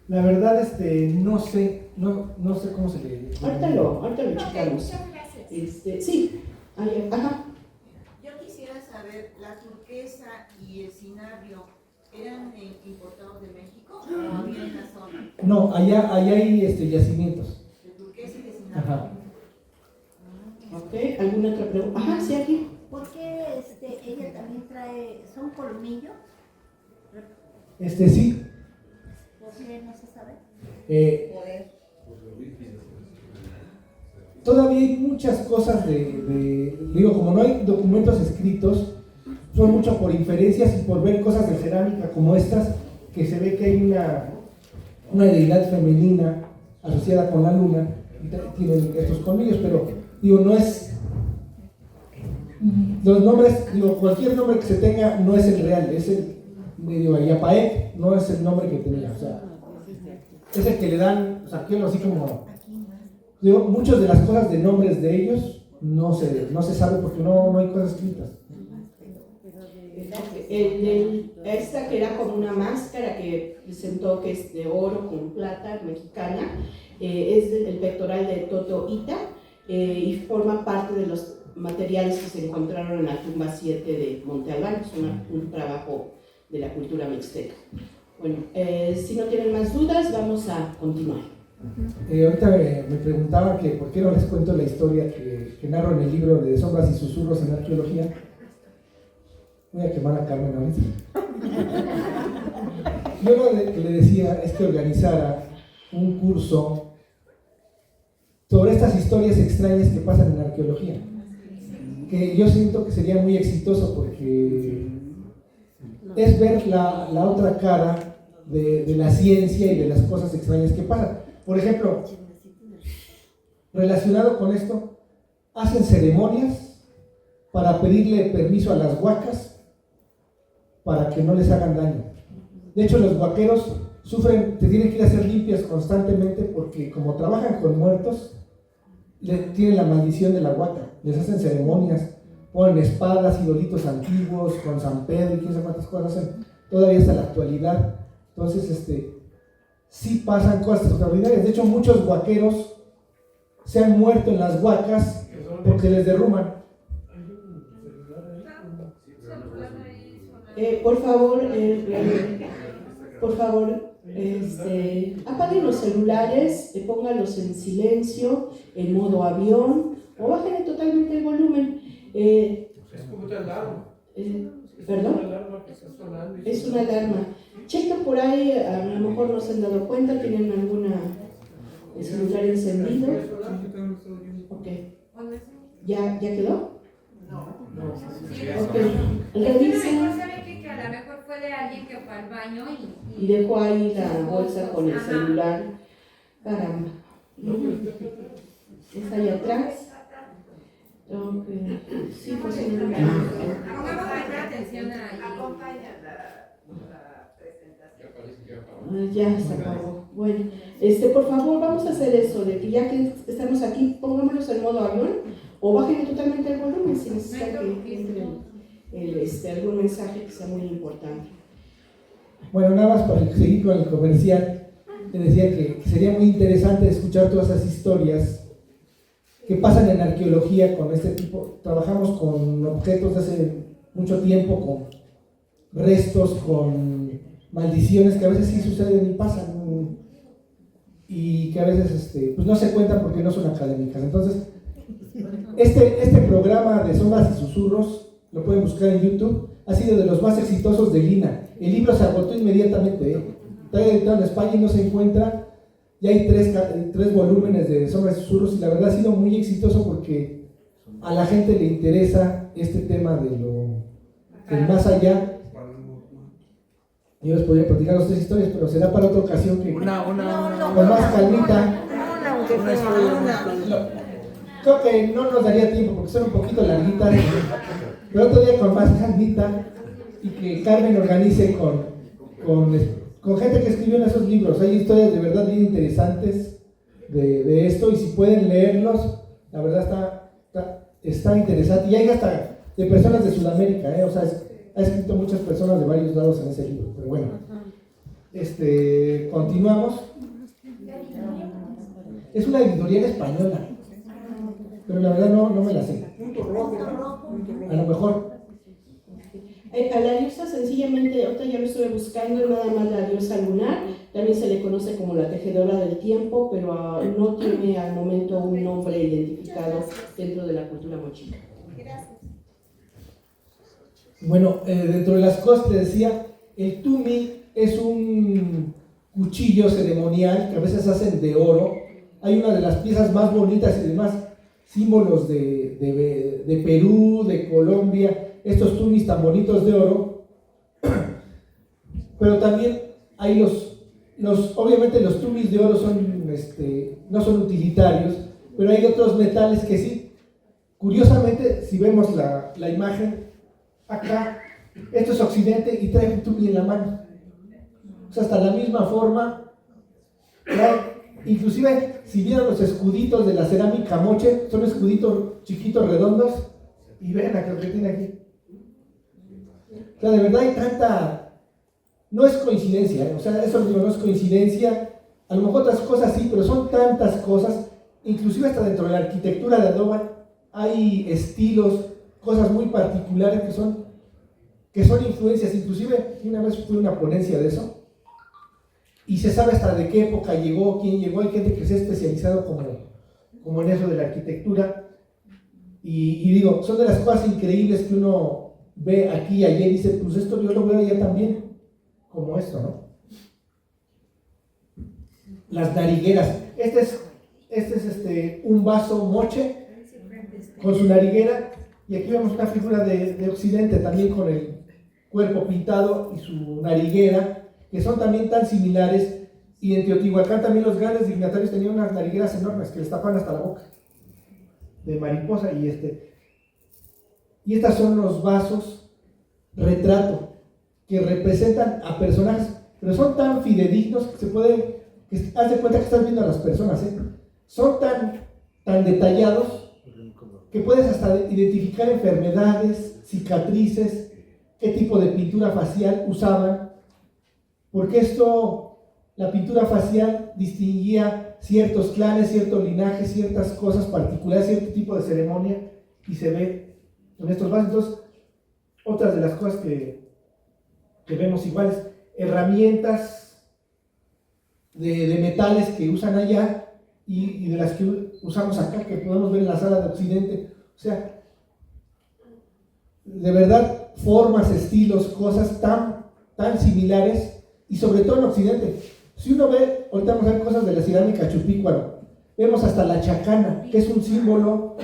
La verdad, no sé cómo se le... Ahorita lo checamos. Muchas gracias. Sí. Ajá. Yo quisiera saber, la turquesa y el cinabrio, ¿eran importados de México o había en la zona? No, allá hay yacimientos. De turquesa y de cinabrio. Ajá. Ok, ¿alguna otra pregunta? Ajá, sí, aquí. ¿Por qué ella también trae, son colmillos? Sí. ¿Por qué no se sabe? Todavía hay muchas cosas digo, como no hay documentos escritos, son mucho por inferencias y por ver cosas de cerámica como estas, que se ve que hay una deidad femenina asociada con la luna y tienen estos colmillos, pero digo, no es... Los nombres, digo, cualquier nombre que se tenga no es el real, es el medio Ayapaec, no es el nombre que tenía, o sea, es el que le dan, o sea, que así como, digo, muchas de las cosas de nombres de ellos no se sabe porque no hay cosas escritas. Esta que era como una máscara que presentó que es de oro con plata mexicana, es el pectoral de Totoita y forma parte de los materiales que se encontraron en la tumba 7 de Monte Albán. Es un trabajo de la cultura mixteca. Bueno, si no tienen más dudas, vamos a continuar. Ahorita me preguntaba que por qué no les cuento la historia que narro en el libro de Sombras y Susurros en Arqueología. Voy a quemar a Carmen ahorita. Yo lo que le decía es que organizara un curso sobre estas historias extrañas que pasan en arqueología, que yo siento que sería muy exitoso porque es ver la otra cara de la ciencia y de las cosas extrañas que pasan. Por ejemplo, relacionado con esto, hacen ceremonias para pedirle permiso a las huacas para que no les hagan daño. De hecho, los huaqueros te tienen que ir a hacer limpias constantemente porque como trabajan con muertos, tienen la maldición de la huaca. Les hacen ceremonias, ponen espadas, idolitos antiguos con San Pedro y quién sabe cuántas cosas hacen todavía hasta la actualidad. Entonces, sí pasan cosas extraordinarias. De hecho, muchos huaqueros se han muerto en las huacas porque les derrumban. Por favor, apaguen los celulares, pónganlos en silencio, en modo avión, o bajen totalmente el volumen. Es como una alarma. ¿Perdón? Es una alarma que está sonando. Es una alarma. chequen por ahí, a lo mejor no se han dado cuenta, tienen alguna celular encendido. Ok. ¿Ya quedó? Ok. Revisen. ¿Sabe qué? Que a lo mejor fue de alguien que fue al baño Y dejo ahí la bolsa con el celular. Caramba. ¿Es ahí atrás? Ok. Sí, pues sí, no me Pongamos mayor atención ahí. Ya se acabó. Bueno, por favor, vamos a hacer eso, de que ya que estamos aquí, pongámonos en modo avión o bajen totalmente el volumen si necesitan que entre algún mensaje que sea muy importante. Bueno, nada más para seguir con el comercial, te decía que sería muy interesante escuchar todas esas historias que pasan en arqueología con este tipo. Trabajamos con objetos de hace mucho tiempo, con restos, con maldiciones que a veces sí suceden y pasan y que a veces pues no se cuentan porque no son académicas. Entonces, este programa de Sombras y Susurros lo pueden buscar en YouTube, ha sido de los más exitosos de Lina. El libro se agotó inmediatamente, está editado en España y no se encuentra. Ya hay tres volúmenes de Sombras y Susurros y la verdad ha sido muy exitoso porque a la gente le interesa este tema del más allá. Yo les podría platicar las 3 historias, pero será para otra ocasión que con más calmita. Creo que no nos daría tiempo porque son un poquito larguitas, pero otro día con más calmita y que Carmen organice con gente que escribió en esos libros. Hay historias de verdad bien interesantes de esto y si pueden leerlos, la verdad está interesante. Y hay hasta de personas de Sudamérica, o sea, ha escrito muchas personas de varios lados en ese libro. Pero bueno, continuamos. Es una editorial española, pero la verdad no me la sé. A lo mejor. A la diosa sencillamente, ahorita ya lo estuve buscando, nada más la diosa lunar, también se le conoce como la tejedora del tiempo, pero no tiene al momento un nombre identificado dentro de la cultura mochica. Bueno, dentro de las cosas que decía, el tumi es un cuchillo ceremonial que a veces hacen de oro. Hay una de las piezas más bonitas y demás símbolos de Perú, de Colombia, estos tumis tan bonitos de oro. Pero también hay obviamente los tumis de oro no son utilitarios, pero hay otros metales que sí. Curiosamente, si vemos la imagen acá, esto es occidente y trae un tumi en la mano. O sea, hasta la misma forma. Inclusive, si vieron los escuditos de la cerámica moche, son escuditos chiquitos, redondos, y ven lo que tiene aquí. O sea, de verdad hay tanta... No es coincidencia, o sea, eso digo, no es coincidencia. A lo mejor otras cosas sí, pero son tantas cosas. Inclusive hasta dentro de la arquitectura de Adobe hay estilos, cosas muy particulares que son influencias. Inclusive, una vez fui a una ponencia de eso, y se sabe hasta de qué época llegó, quién llegó. Hay gente que se ha especializado como en eso de la arquitectura. Y digo, son de las cosas increíbles que uno ve aquí y allá y dice, pues esto yo lo veo allá también, como esto, ¿no? Las narigueras. Este es un vaso moche con su nariguera, y aquí vemos una figura de occidente también con el cuerpo pintado y su nariguera, que son también tan similares. Y en Teotihuacán también los grandes dignatarios tenían unas narigueras enormes que les tapan hasta la boca, de mariposa. Y estas son los vasos retrato, que representan a personajes, pero son tan fidedignos que haz de cuenta que estás viendo a las personas, son tan detallados que puedes hasta identificar enfermedades, cicatrices, qué tipo de pintura facial usaban, porque la pintura facial distinguía ciertos clanes, ciertos linajes, ciertas cosas particulares, cierto tipo de ceremonia, y se ve en estos vasos. Entonces, otras de las cosas que vemos iguales, herramientas de metales que usan allá y de las que usamos acá, que podemos ver en la sala de Occidente. O sea, de verdad, formas, estilos, cosas tan similares y sobre todo en Occidente. Si uno ve, ahorita vamos a ver cosas de la cerámica Chupícuaro, vemos hasta la chacana, que es un símbolo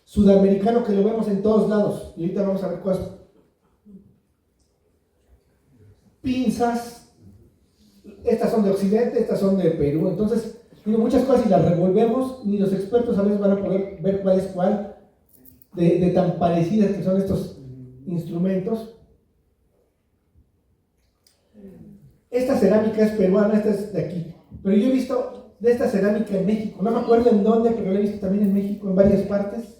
sudamericano que lo vemos en todos lados, y ahorita vamos a ver cosas. Pinzas, estas son de Occidente, estas son de Perú, entonces digo, muchas cosas, si las revolvemos, ni los expertos a veces van a poder ver cuál es cuál, de tan parecidas que son estos instrumentos. Esta cerámica es peruana, esta es de aquí, pero yo he visto de esta cerámica en México, no me acuerdo en dónde, pero la he visto también en México, en varias partes.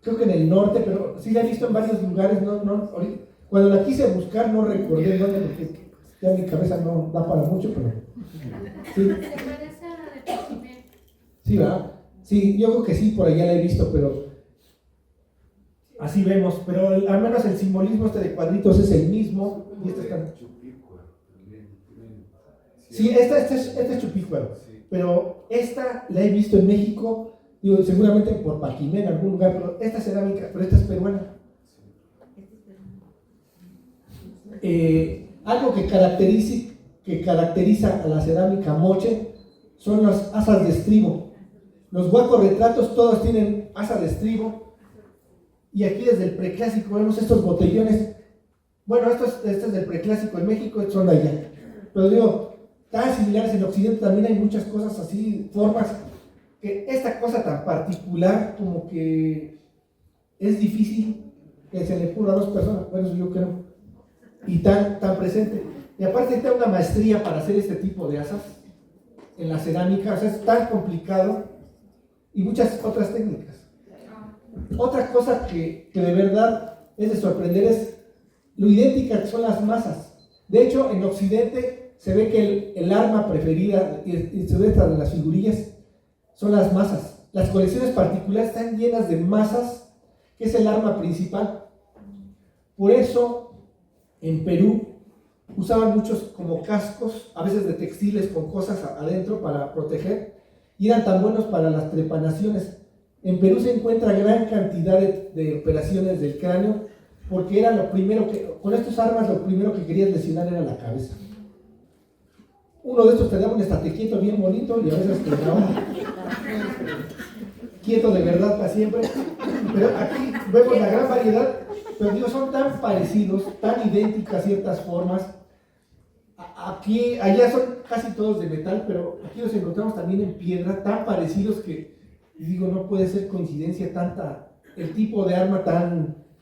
Creo que en el norte, pero sí la he visto en varios lugares. Ahorita, cuando la quise buscar no recordé dónde, porque ya mi cabeza no da para mucho, pero sí. Sí, ¿verdad? Sí, yo creo que sí, por allá la he visto, pero así vemos, pero al menos el simbolismo de cuadritos es el mismo. Y este está... Sí, este es Chupícuaro, pero esta la he visto en México, digo, seguramente por Paquimé en algún lugar, pero esta cerámica, pero esta es peruana. Algo que caracteriza a la cerámica moche son las asas de estribo. Los guacorretratos todos tienen asa de estribo, y aquí desde el preclásico vemos estos botellones. Bueno, este es del preclásico en México, estos son de allá, pero digo, tan similares en Occidente también hay muchas cosas así, formas, que esta cosa tan particular como que es difícil que se le ocurra a dos personas, bueno, eso yo creo, y tan presente. Y aparte tiene una maestría para hacer este tipo de asas en la cerámica, o sea, es tan complicado, y muchas otras técnicas. Otra cosa que de verdad es de sorprender es lo idénticas que son las masas. De hecho, en Occidente se ve que el arma preferida, y se ve de las figurillas, son las masas. Las colecciones particulares están llenas de masas, que es el arma principal. Por eso, en Perú, usaban muchos como cascos, a veces de textiles con cosas adentro para proteger, y eran tan buenos para las trepanaciones. En Perú se encuentra gran cantidad de operaciones del cráneo, porque era lo primero que, con estas armas, lo primero que querías lesionar era la cabeza. Uno de estos te daba un estate quieto bien bonito, y a veces te daba quieto de verdad para siempre. Pero aquí vemos la gran variedad, pero digo, son tan parecidos, tan idénticas ciertas formas. Aquí, allá son casi todos de metal, pero aquí los encontramos también en piedra, tan parecidos que, digo, no puede ser coincidencia tanta, el tipo de arma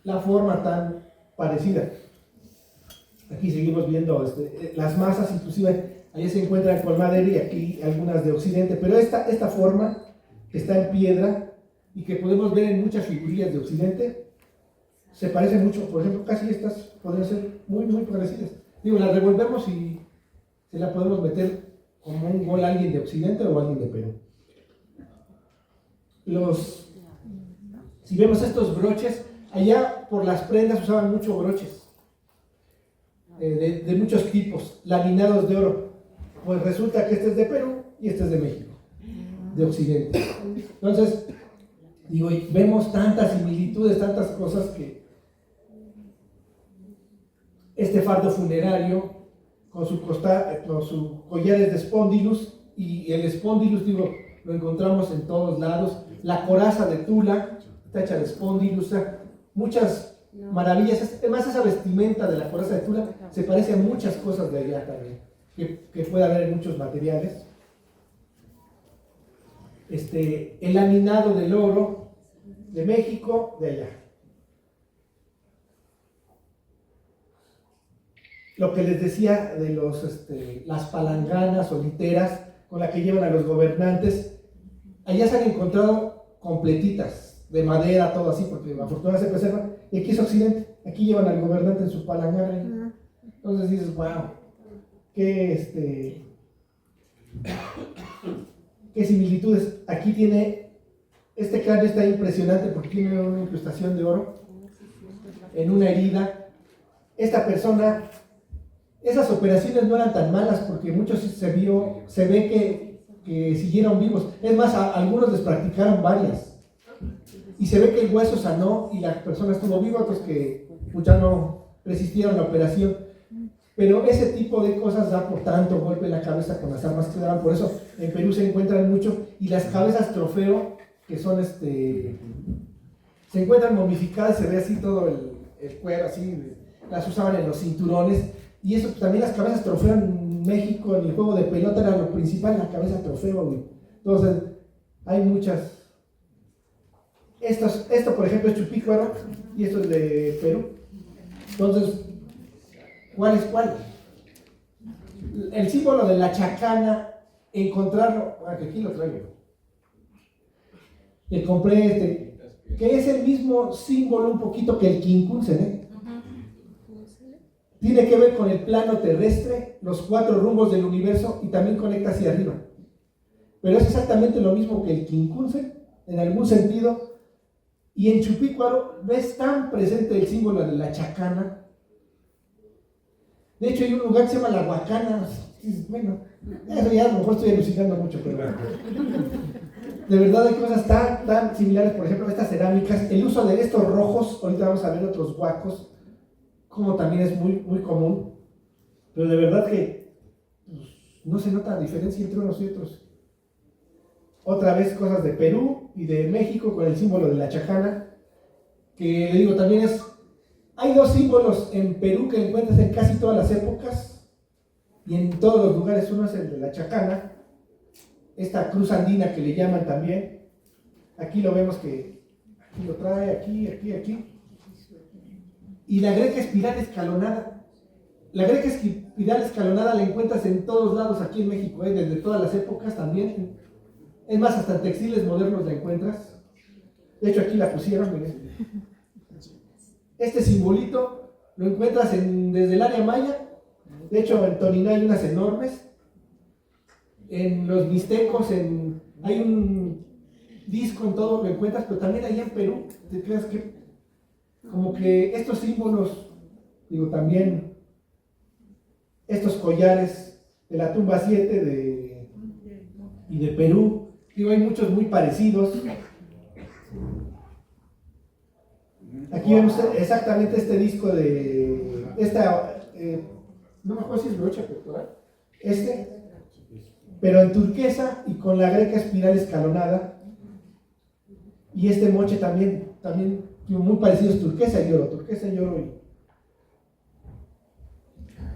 la forma tan parecida. Aquí seguimos viendo las masas, inclusive allá se encuentran con madera y aquí algunas de Occidente, pero esta forma que está en piedra y que podemos ver en muchas figurillas de Occidente, se parece mucho. Por ejemplo, casi estas podrían ser muy, muy parecidas. Digo, las revolvemos y se la podemos meter como un gol a alguien de Occidente o a alguien de Perú. Si vemos estos broches, allá por las prendas usaban mucho broches de muchos tipos, laminados de oro. Pues resulta que este es de Perú y este es de México, de Occidente. Entonces, digo, vemos tantas similitudes, tantas cosas que este fardo funerario con sus collares de espóndilus, y el espóndilus, digo, lo encontramos en todos lados. La coraza de Tula está hecha de espóndilus, o sea, muchas maravillas. Además, esa vestimenta de la coraza de Tula se parece a muchas cosas de allá también, que puede haber en muchos materiales. El laminado del oro de México, de allá. Lo que les decía de las palanganas o literas con las que llevan a los gobernantes, allá se han encontrado completitas, de madera, todo así, porque afortunadamente se preservan, y aquí es Occidente, aquí llevan al gobernante en su palangana. Entonces dices, wow, qué similitudes. Aquí tiene, este cráneo está impresionante porque tiene una incrustación de oro en una herida. Esta persona, esas operaciones no eran tan malas porque muchos se ve que siguieron vivos. Es más, algunos les practicaron varias. Y se ve que el hueso sanó y la persona estuvo viva, otros que muchas no resistieron la operación. Pero ese tipo de cosas da por tanto golpe en la cabeza con las armas que daban. Por eso en Perú se encuentran mucho. Y las cabezas trofeo, que son se encuentran momificadas, se ve así todo el cuero, así. Las usaban en los cinturones. Y eso también, las cabezas trofeo en México, en el juego de pelota, era lo principal, la cabeza trofeo, güey. Entonces, hay muchas. Esto, por ejemplo, es Chupícuaro y esto es de Perú. Entonces, ¿cuál es cuál? El símbolo de la chacana, encontrarlo, que aquí lo traigo. Le compré que es el mismo símbolo un poquito que el quincunce, ¿eh? Tiene que ver con el plano terrestre, los 4 rumbos del universo y también conecta hacia arriba. Pero es exactamente lo mismo que el quincunce, en algún sentido. Y en Chupícuaro no es tan presente el símbolo de la chacana. De hecho, hay un lugar que se llama La Huacana. Bueno, eso ya a lo mejor estoy alucinando mucho, pero de verdad hay cosas tan similares. Por ejemplo, estas cerámicas, el uso de estos rojos, ahorita vamos a ver otros huacos, como también es muy, muy común. Pero de verdad que pues, no se nota diferencia entre unos y otros. Otra vez cosas de Perú y de México con el símbolo de la chacana, que le digo también hay 2 símbolos en Perú que encuentras en casi todas las épocas y en todos los lugares. Uno es el de la chacana, esta cruz andina que le llaman también. Aquí lo vemos que aquí lo trae, aquí. Y la greca espiral escalonada. La greca espiral escalonada la encuentras en todos lados aquí en México, desde todas las épocas también. Es más, hasta en textiles modernos la encuentras. De hecho, aquí la pusieron, miren. Este simbolito lo encuentras desde el área maya. De hecho, en Toniná hay unas enormes. En los mixtecos hay un disco en todo, lo encuentras, pero también allá en Perú. ¿Te creas que como que estos símbolos, digo, también estos collares de la tumba 7 y de Perú? Digo, hay muchos muy parecidos. Aquí vemos exactamente este disco de no me acuerdo si es brocha pectoral, pero en turquesa y con la greca espiral escalonada. Y este moche también muy parecido, es turquesa y oro.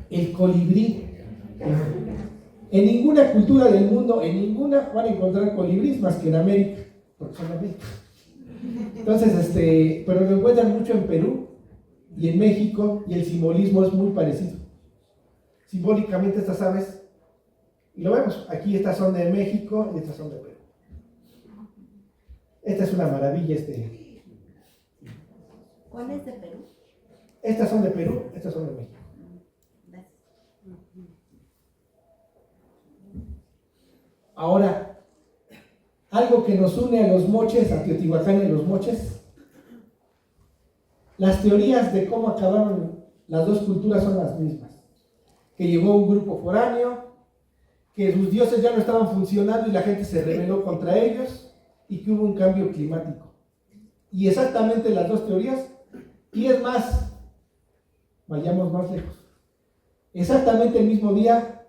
El colibrí. En ninguna cultura del mundo, en ninguna van a encontrar colibríes más que en América, porque son América. Entonces, pero lo encuentran mucho en Perú y en México, y el simbolismo es muy parecido. Simbólicamente estas aves, y lo vemos, aquí estas son de México y estas son de Perú. Esta es una maravilla. ¿Cuál es de Perú? Estas son de Perú, estas son de México. Ahora, algo que nos une a los moches, a Teotihuacán y los moches, las teorías de cómo acabaron las 2 culturas son las mismas. Que llegó un grupo foráneo, que sus dioses ya no estaban funcionando y la gente se rebeló contra ellos, y que hubo un cambio climático. Y exactamente las 2 teorías, y es más, vayamos más lejos. Exactamente el mismo día,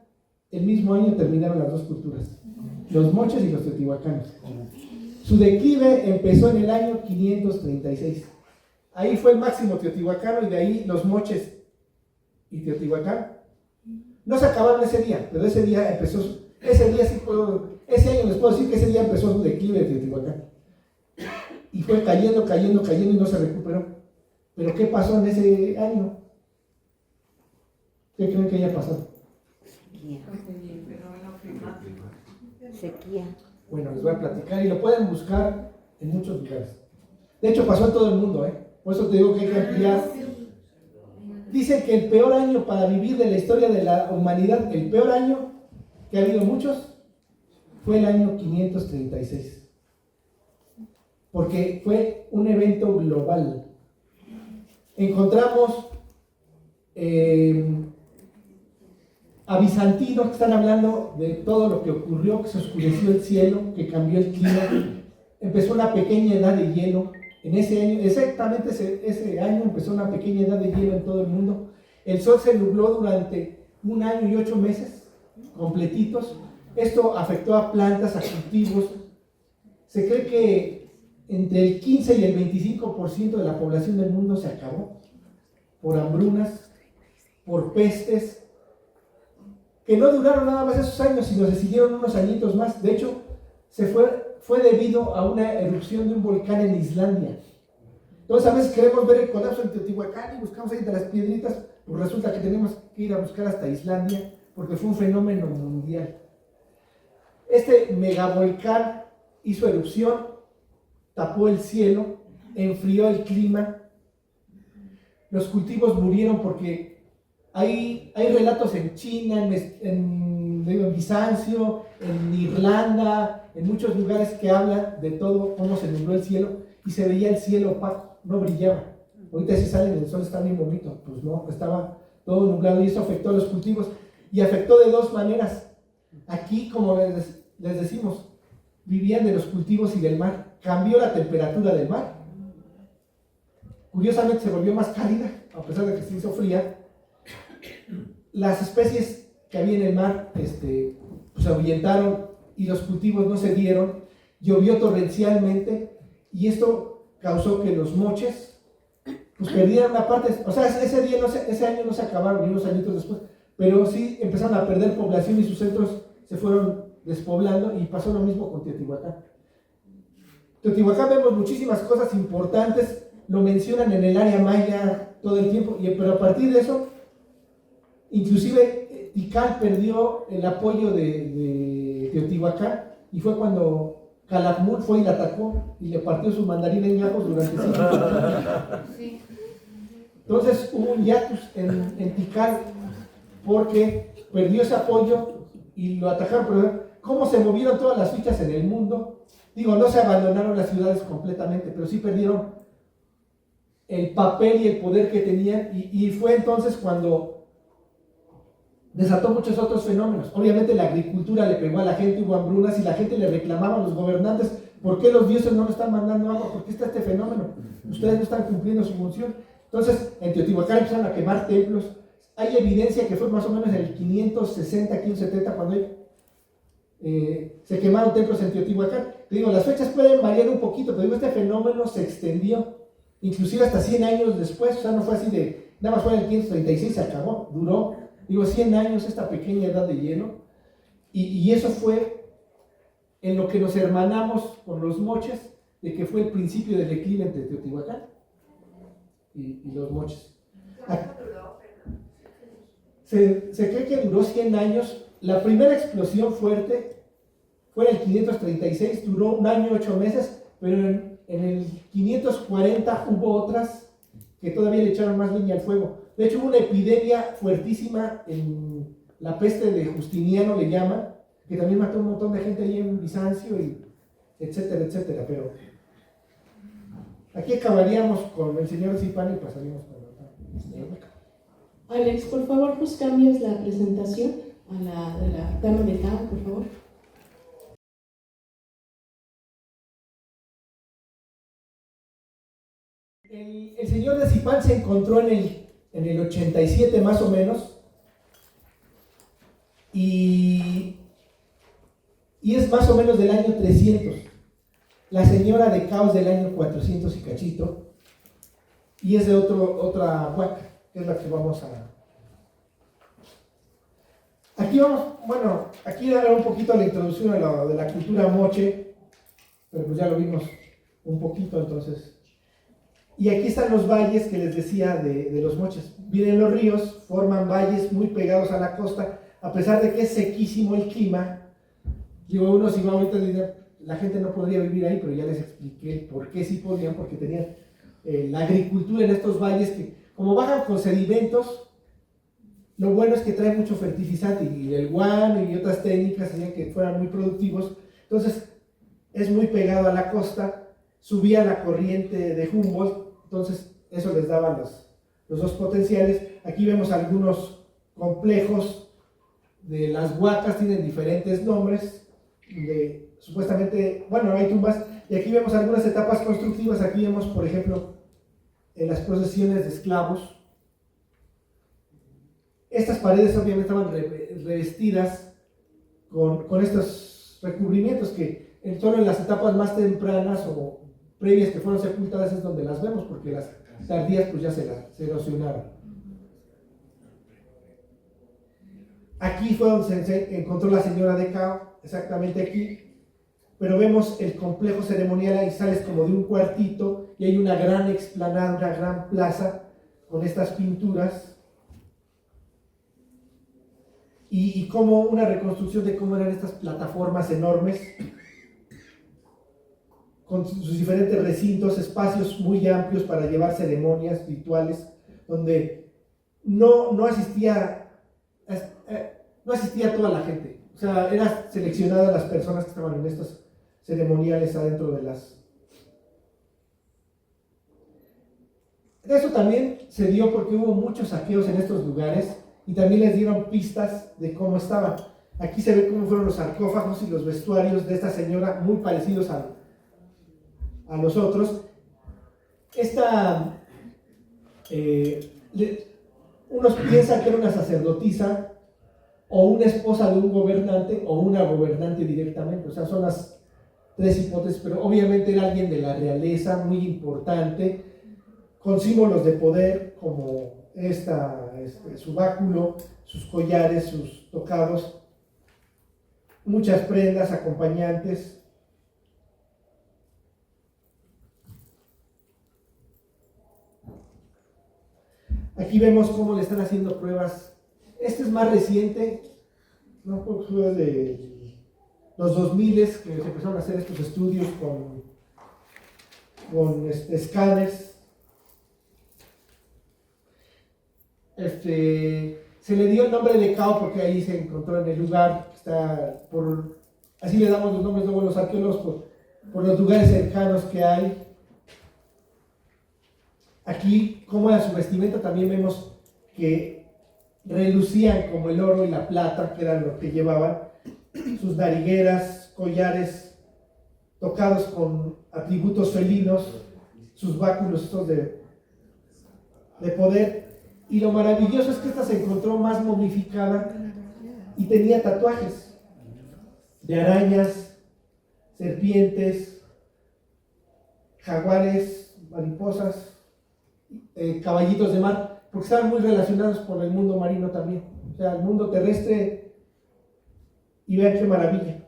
el mismo año terminaron las 2 culturas. Los moches y los teotihuacanos. Su declive empezó en el año 536. Ahí fue el máximo teotihuacano y de ahí los moches y Teotihuacán. No se acabaron ese día, pero ese día empezó, ese año les puedo decir que ese día empezó su declive de Teotihuacán. Y fue cayendo y no se recuperó. Pero ¿qué pasó en ese año? ¿Qué creen que haya pasado? Sequía. Bueno, les voy a platicar y lo pueden buscar en muchos lugares. De hecho, pasó en todo el mundo, Por eso te digo que hay que ampliar. Dicen que el peor año para vivir de la historia de la humanidad, el peor año, que ha habido muchos, fue el año 536. Porque fue un evento global. Encontramos a bizantinos que están hablando de todo lo que ocurrió, que se oscureció el cielo, que cambió el clima, empezó una pequeña edad de hielo En ese año, exactamente ese año, empezó una pequeña edad de hielo en todo el mundo. El sol se nubló durante 1 año y 8 meses completitos. Esto afectó a plantas, a cultivos. Se cree que entre el 15 y el 25% de la población del mundo se acabó por hambrunas, por pestes, que no duraron nada más esos años, sino se siguieron unos añitos más. De hecho, fue debido a una erupción de un volcán en Islandia. Entonces, a veces queremos ver el colapso en Teotihuacán y buscamos ahí entre las piedritas, pues resulta que tenemos que ir a buscar hasta Islandia, porque fue un fenómeno mundial. Este megavolcán hizo erupción, tapó el cielo, enfrió el clima, los cultivos murieron porque hay relatos en China, en Bizancio, en Irlanda, en muchos lugares que hablan de todo, cómo se nubló el cielo y se veía el cielo opaco, no brillaba. Ahorita si sale el sol está bien bonito, pues no, estaba todo nublado y eso afectó a los cultivos y afectó de 2 maneras. Aquí, como les decimos, vivían de los cultivos y del mar. Cambió la temperatura del mar. Curiosamente se volvió más cálida, a pesar de que se hizo fría. Las especies que había en el mar se ahuyentaron y los cultivos no se dieron. Llovió torrencialmente y esto causó que los moches pues perdieran una parte. O sea, ese año no se acabaron, ni unos añitos después, pero sí empezaron a perder población y sus centros se fueron despoblando y pasó lo mismo con Teotihuacán. Teotihuacán vemos muchísimas cosas importantes, lo mencionan en el área maya todo el tiempo, pero a partir de eso, inclusive Tikal perdió el apoyo de Teotihuacán y fue cuando Calakmul fue y la atacó y le partió su mandarín en gajos durante 5 años. Sí. Entonces hubo un hiatus en Tikal porque perdió ese apoyo y lo atacaron. Pero ¿cómo se movieron todas las fichas en el mundo? Digo, no se abandonaron las ciudades completamente, pero sí perdieron el papel y el poder que tenían y fue entonces cuando desató muchos otros fenómenos. Obviamente la agricultura le pegó a la gente, hubo hambrunas y la gente le reclamaba a los gobernantes: ¿por qué los dioses no le están mandando agua? ¿Por qué está este fenómeno? Ustedes no están cumpliendo su función. Entonces en Teotihuacán empezaron a quemar templos. Hay evidencia que fue más o menos en el 560, 570 cuando se quemaron templos en Teotihuacán. Te digo, las fechas pueden variar un poquito, pero digo, este fenómeno se extendió inclusive hasta 100 años después. O sea, no fue así de, nada más fue en el 536 se acabó, duró, digo, 100 años esta pequeña edad de hielo, y eso fue en lo que nos hermanamos con los moches, de que fue el principio del declive entre Teotihuacán y los moches. Se cree que duró 100 años. La primera explosión fuerte fue en el 536, duró 1 año y 8 meses, pero en el 540 hubo otras que todavía le echaron más leña al fuego. De hecho, hubo una epidemia fuertísima en la peste de Justiniano, le llaman, que también mató un montón de gente ahí en Bizancio, y etcétera, etcétera. Pero aquí acabaríamos con el señor Zipán y pasaríamos por la... Alex, por favor, pues cambias la presentación a la de la dama de Cao, por favor. El señor de Zipán se encontró en el 87 más o menos, y es más o menos del año 300. La señora de Cao es del año 400 y cachito, y es de otra huaca, que es la que vamos a... Aquí vamos, bueno, aquí era un poquito la introducción de la cultura moche, pero pues ya lo vimos un poquito, entonces... Y aquí están los valles que les decía de los moches. Vienen los ríos, forman valles muy pegados a la costa, a pesar de que es sequísimo el clima. Digo, uno si va ahorita diría, la gente no podría vivir ahí, pero ya les expliqué por qué sí podían, porque tenían la agricultura en estos valles que, como bajan con sedimentos, lo bueno es que trae mucho fertilizante, y el guano y otras técnicas hacían que fueran muy productivos. Entonces, es muy pegado a la costa, subía la corriente de Humboldt, entonces eso les daba los dos potenciales. Aquí vemos algunos complejos de las huacas, tienen diferentes nombres, supuestamente, bueno, hay tumbas, Y aquí vemos algunas etapas constructivas. Aquí vemos, por ejemplo, en las procesiones de esclavos. Estas paredes obviamente estaban revestidas con estos recubrimientos que solo en las etapas más tempranas o previas que fueron sepultadas es donde las vemos, porque las tardías pues ya se erosionaron. Aquí fue donde se encontró la señora de Cao, exactamente aquí. Pero vemos el complejo ceremonial, ahí sales como de un cuartito y hay una gran explanada, una gran plaza con estas pinturas. Y como una reconstrucción de cómo eran estas plataformas enormes, con sus diferentes recintos, espacios muy amplios para llevar ceremonias rituales, donde no asistía toda la gente. O sea, eran seleccionadas las personas que estaban en estos ceremoniales adentro de las... Eso también se dio porque hubo muchos saqueos en estos lugares y también les dieron pistas de cómo estaban. Aquí se ve cómo fueron los sarcófagos y los vestuarios de esta señora, muy parecidos a los otros. Unos piensan que era una sacerdotisa o una esposa de un gobernante o una gobernante directamente. O sea, son las tres hipótesis, pero obviamente era alguien de la realeza, muy importante, con símbolos de poder como su báculo, sus collares, sus tocados, muchas prendas, acompañantes. Aquí vemos cómo le están haciendo pruebas. Este es más reciente, no creo que fue de los 2000 que se empezaron a hacer estos estudios con escáneres. Se le dio el nombre de Cao porque ahí se encontró en el lugar, así le damos los nombres luego a los arqueólogos por los lugares cercanos que hay. Aquí, como era su vestimenta, también vemos que relucían como el oro y la plata, que eran lo que llevaban, sus narigueras, collares tocados con atributos felinos, sus báculos estos de poder. Y lo maravilloso es que esta se encontró más momificada y tenía tatuajes de arañas, serpientes, jaguares, mariposas, caballitos de mar, porque estaban muy relacionados con el mundo marino también, o sea, el mundo terrestre. Y vean qué maravilla.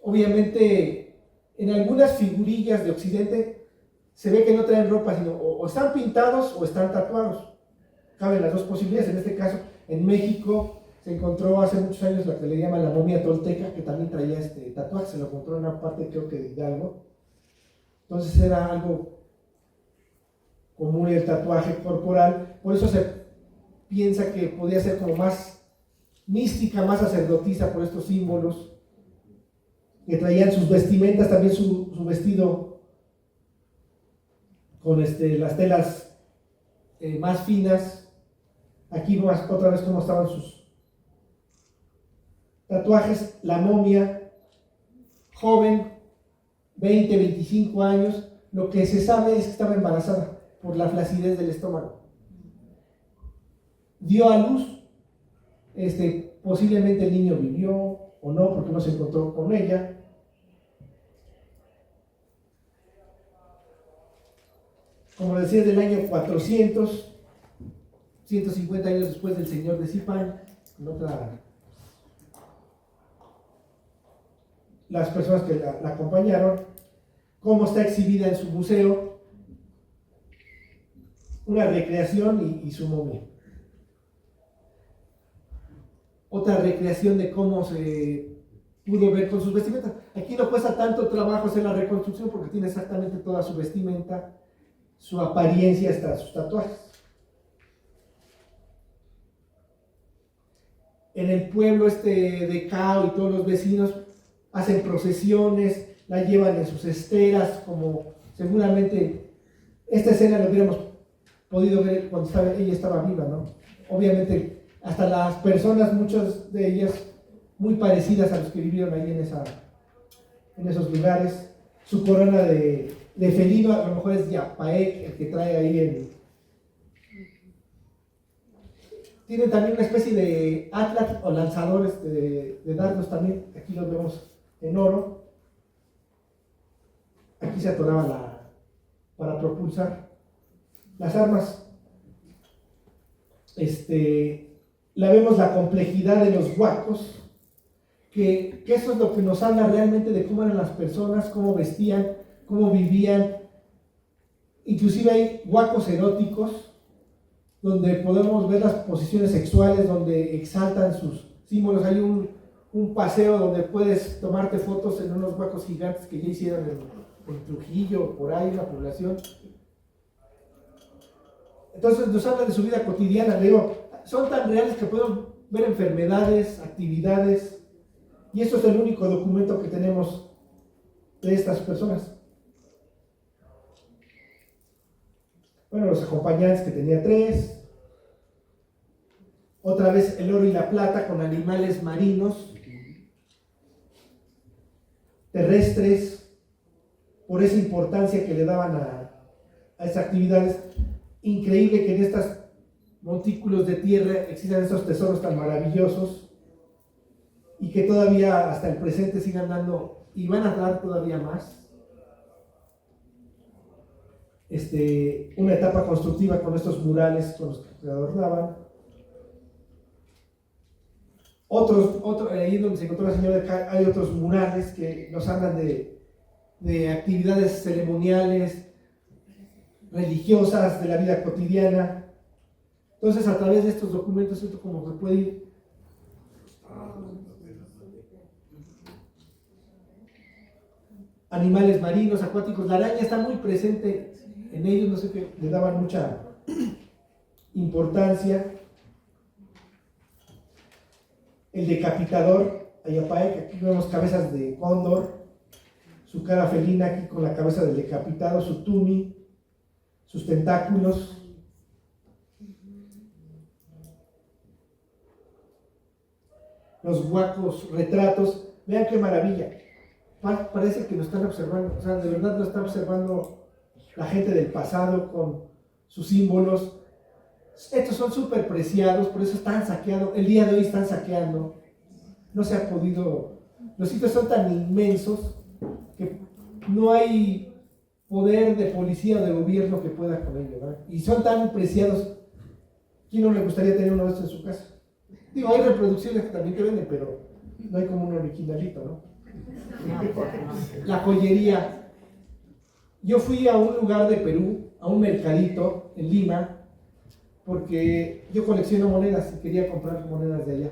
Obviamente, en algunas figurillas de Occidente se ve que no traen ropa, sino o están pintados o están tatuados. Caben las dos posibilidades. En este caso, en México se encontró hace muchos años lo que le llaman la momia tolteca, que también traía este tatuaje. Se lo encontró en una parte, creo que de Hidalgo. Entonces era algo común el tatuaje corporal. Por eso se piensa que podía ser como más mística, más sacerdotisa por estos símbolos que traían sus vestimentas, también su vestido con las telas más finas. Aquí otra vez cómo estaban sus tatuajes. La momia, joven, 20, 25 años. Lo que se sabe es que estaba embarazada por la flacidez del estómago. Dio a luz. Posiblemente el niño vivió o no, porque no se encontró con ella. Como decía, del año 400, 150 años después del señor de Zipán, las personas que la acompañaron, cómo está exhibida en su museo, una recreación y su momia. Otra recreación de cómo se pudo ver con sus vestimentas. Aquí no cuesta tanto trabajo hacer la reconstrucción porque tiene exactamente toda su vestimenta, su apariencia, hasta sus tatuajes. En el pueblo de Cao y todos los vecinos hacen procesiones, la llevan en sus esteras, como seguramente esta escena lo hubiéramos podido ver cuando ella estaba viva, ¿no? Obviamente hasta las personas, muchas de ellas muy parecidas a los que vivieron ahí en esos lugares. su corona de felino, a lo mejor es Yapaek el que trae ahí en... Tiene también una especie de atlas o lanzadores de dardos también, aquí los vemos en oro. Aquí se atoraba para propulsar las armas. La vemos la complejidad de los huacos, que eso es lo que nos habla realmente de cómo eran las personas, cómo vestían, cómo vivían. Inclusive hay huacos eróticos donde podemos ver las posiciones sexuales, donde exaltan sus símbolos. Hay un paseo donde puedes tomarte fotos en unos huacos gigantes que ya hicieron en Trujillo, por ahí, la población. Entonces nos habla de su vida cotidiana. Digo, son tan reales que podemos ver enfermedades, actividades, y eso es el único documento que tenemos de estas personas. Bueno, los acompañantes, que tenía 3. Otra vez el oro y la plata con animales marinos, terrestres, por esa importancia que le daban a esas actividades. Increíble que en estos montículos de tierra existan esos tesoros tan maravillosos y que todavía hasta el presente sigan dando y van a dar todavía más. Una etapa constructiva con estos murales con los que se adornaban. Ahí donde se encontró la señora de acá, hay otros murales que nos hablan de actividades ceremoniales, religiosas, de la vida cotidiana. Entonces, a través de estos documentos, esto como se puede ir animales marinos, acuáticos. La araña está muy presente en ellos, no sé qué, le daban mucha importancia. El decapitador, Ayapaek, aquí vemos cabezas de cóndor, su cara felina aquí con la cabeza del decapitado, su tumi, sus tentáculos. Los huacos retratos, vean qué maravilla. Parece que lo están observando, o sea, de verdad lo está observando la gente del pasado con sus símbolos. Estos son súper preciados, por eso están saqueados. El día de hoy están saqueando. No se ha podido. Los sitios son tan inmensos que no hay poder de policía o de gobierno que pueda con ellos, ¿verdad? Y son tan preciados. ¿Quién no le gustaría tener uno de estos en su casa? Digo, hay reproducciones que también te venden, pero no hay como un originalito, ¿no? La joyería. Yo fui a un lugar de Perú, a un mercadito en Lima, porque yo colecciono monedas y quería comprar monedas de allá.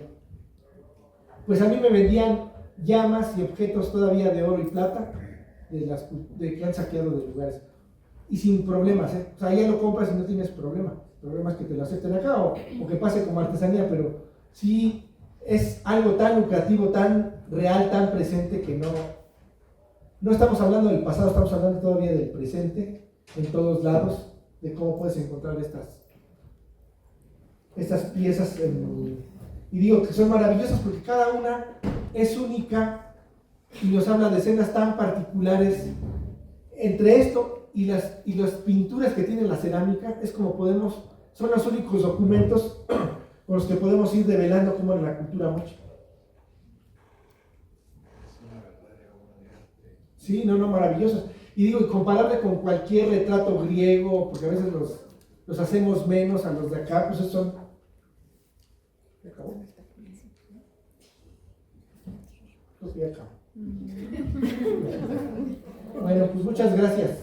Pues a mí me vendían llamas y objetos todavía de oro y plata de que han saqueado de lugares. Y sin problemas, ¿eh? O sea, ya lo compras y no tienes problema. El problema es que te lo acepten acá o que pase como artesanía, pero sí es algo tan lucrativo, tan real, tan presente que no estamos hablando del pasado, estamos hablando todavía del presente, en todos lados, de cómo puedes encontrar estas piezas. Y digo que son maravillosas porque cada una es única y nos habla de escenas tan particulares. Entre esto y las pinturas que tiene la cerámica, es como son los únicos documentos con los que podemos ir develando cómo era la cultura moche. Sí, maravillosos. Y digo, comparable con cualquier retrato griego, porque a veces los hacemos menos a los de acá, pues esos son... ¿Ya acabó? Creo que ya acabó. Bueno, pues muchas gracias.